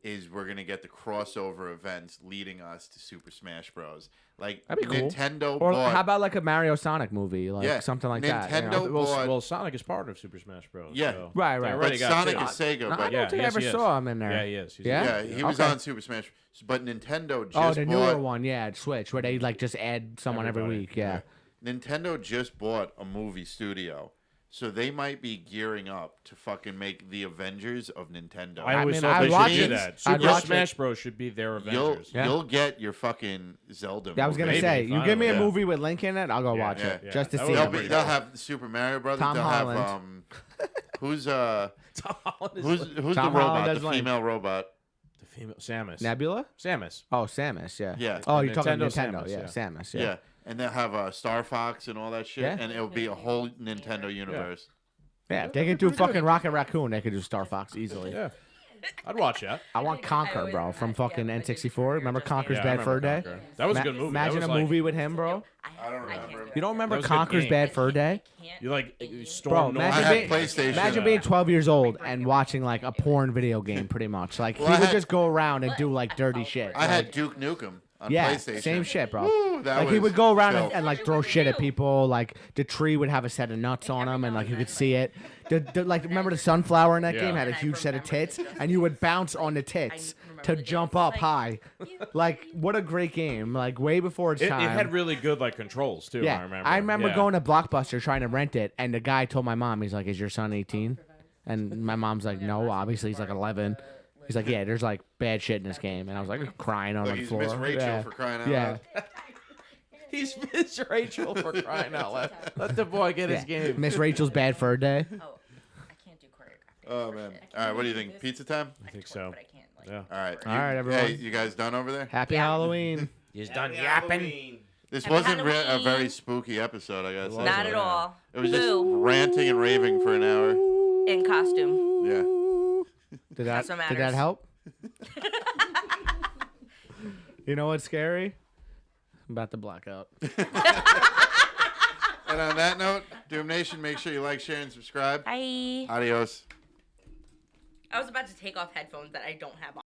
is we're gonna get the crossover events leading us to Super Smash Bros. Like That'd be cool. Nintendo Or bought. how about like a Mario Sonic movie, like Yeah, something like that. you know? Nintendo- bought- Well, Sonic is part of Super Smash Bros. Yeah. so Right, they right. already but got Sonic two. is Sega, No, I but don't Yeah, think I yes, ever he is. saw him in there. Yeah, he is. He's Yeah? yeah, he was Okay. on Super Smash. But Nintendo just Oh, the newer bought. one, yeah, Switch, where they like just add someone every Everybody, week. Yeah. Nintendo just bought a movie studio. So they might be gearing up to fucking make the Avengers of Nintendo. I always mean, thought I'd they watch should do it. that. I'd Super watch Smash Bros. Should be their You'll Avengers. Yeah. you'll get your fucking Zelda. Yeah, I was gonna movie. Maybe, say, you give me a yeah. movie with Link in it, I'll go Yeah, watch yeah, it yeah. just to That see. would it. be pretty They'll cool. have the Super Mario Brothers. Tom they'll Holland. have who's Tom Holland is who's like- the Tom Holland robot? does The Link. female robot. the female Samus. Nebula? Samus. Oh, Samus, yeah. Yeah. Oh, you're talking Nintendo Nintendo, Samus, yeah. yeah. Samus, Yeah. yeah. and they'll have Star Fox and all that shit, Yeah. and it'll be a whole Nintendo universe. Yeah, if they could do fucking Rocket Raccoon, they could do Star Fox easily. Yeah. I'd watch that. I want Conquer, always bro, want from that. fucking Yeah, N64. Remember Conquer's Yeah, I Bad remember Fur Day? Conquer. That was a good movie. That Imagine was a like- movie with him, bro. I don't can't remember. do You don't it. remember That was a good Conquer's game. Bad Fur Day? You like Bro, storm north. I imagine had being, PlayStation. imagine being 12 years old and watching like a porn video game, pretty much. Like Well, he I would had- just go around and do like dirty shit. I had Duke Nukem on Yeah, PlayStation. same shit, bro. Woo, that Like he was would go around filth. and like throw shit at people. Like the tree would have a set of nuts on him, and like you could see it. Like remember the sunflower in that Yeah. game had a huge set of tits, and you would bounce on the tits to jump up high. Like what a great game! Like way before its It time. had really good like controls too. Yeah, I remember. Yeah. going to Blockbuster trying to rent it, and the guy told my mom, he's like, "Is your son 18?" And my mom's like, "No, obviously he's like 11." He's like, "Yeah, there's like bad shit in this game," and I was like crying on Look, the he's floor. Miss Rachel yeah. for crying out Yeah. loud. He's Miss Rachel for crying out loud. Let the boy get his Yeah. game. Miss Rachel's Bad Fur Day. Oh, I can't do choreographed. Oh man! All right, what do you think? Pizza time? I think so. But I can't. Like, Yeah. All right. All right, everyone. Hey, you guys done over there? Happy Yeah. Halloween. He's done yapping. This Happy wasn't a Halloween. very spooky episode, I guess. Not at all. It was just Boo. ranting and raving for an hour. In costume. Yeah. Did That's that what did that matters. help? You know what's scary? I'm about to black out. And on that note, Doom Nation, make sure you like, share, and subscribe. Bye. Adios. I was about to take off headphones that I don't have on.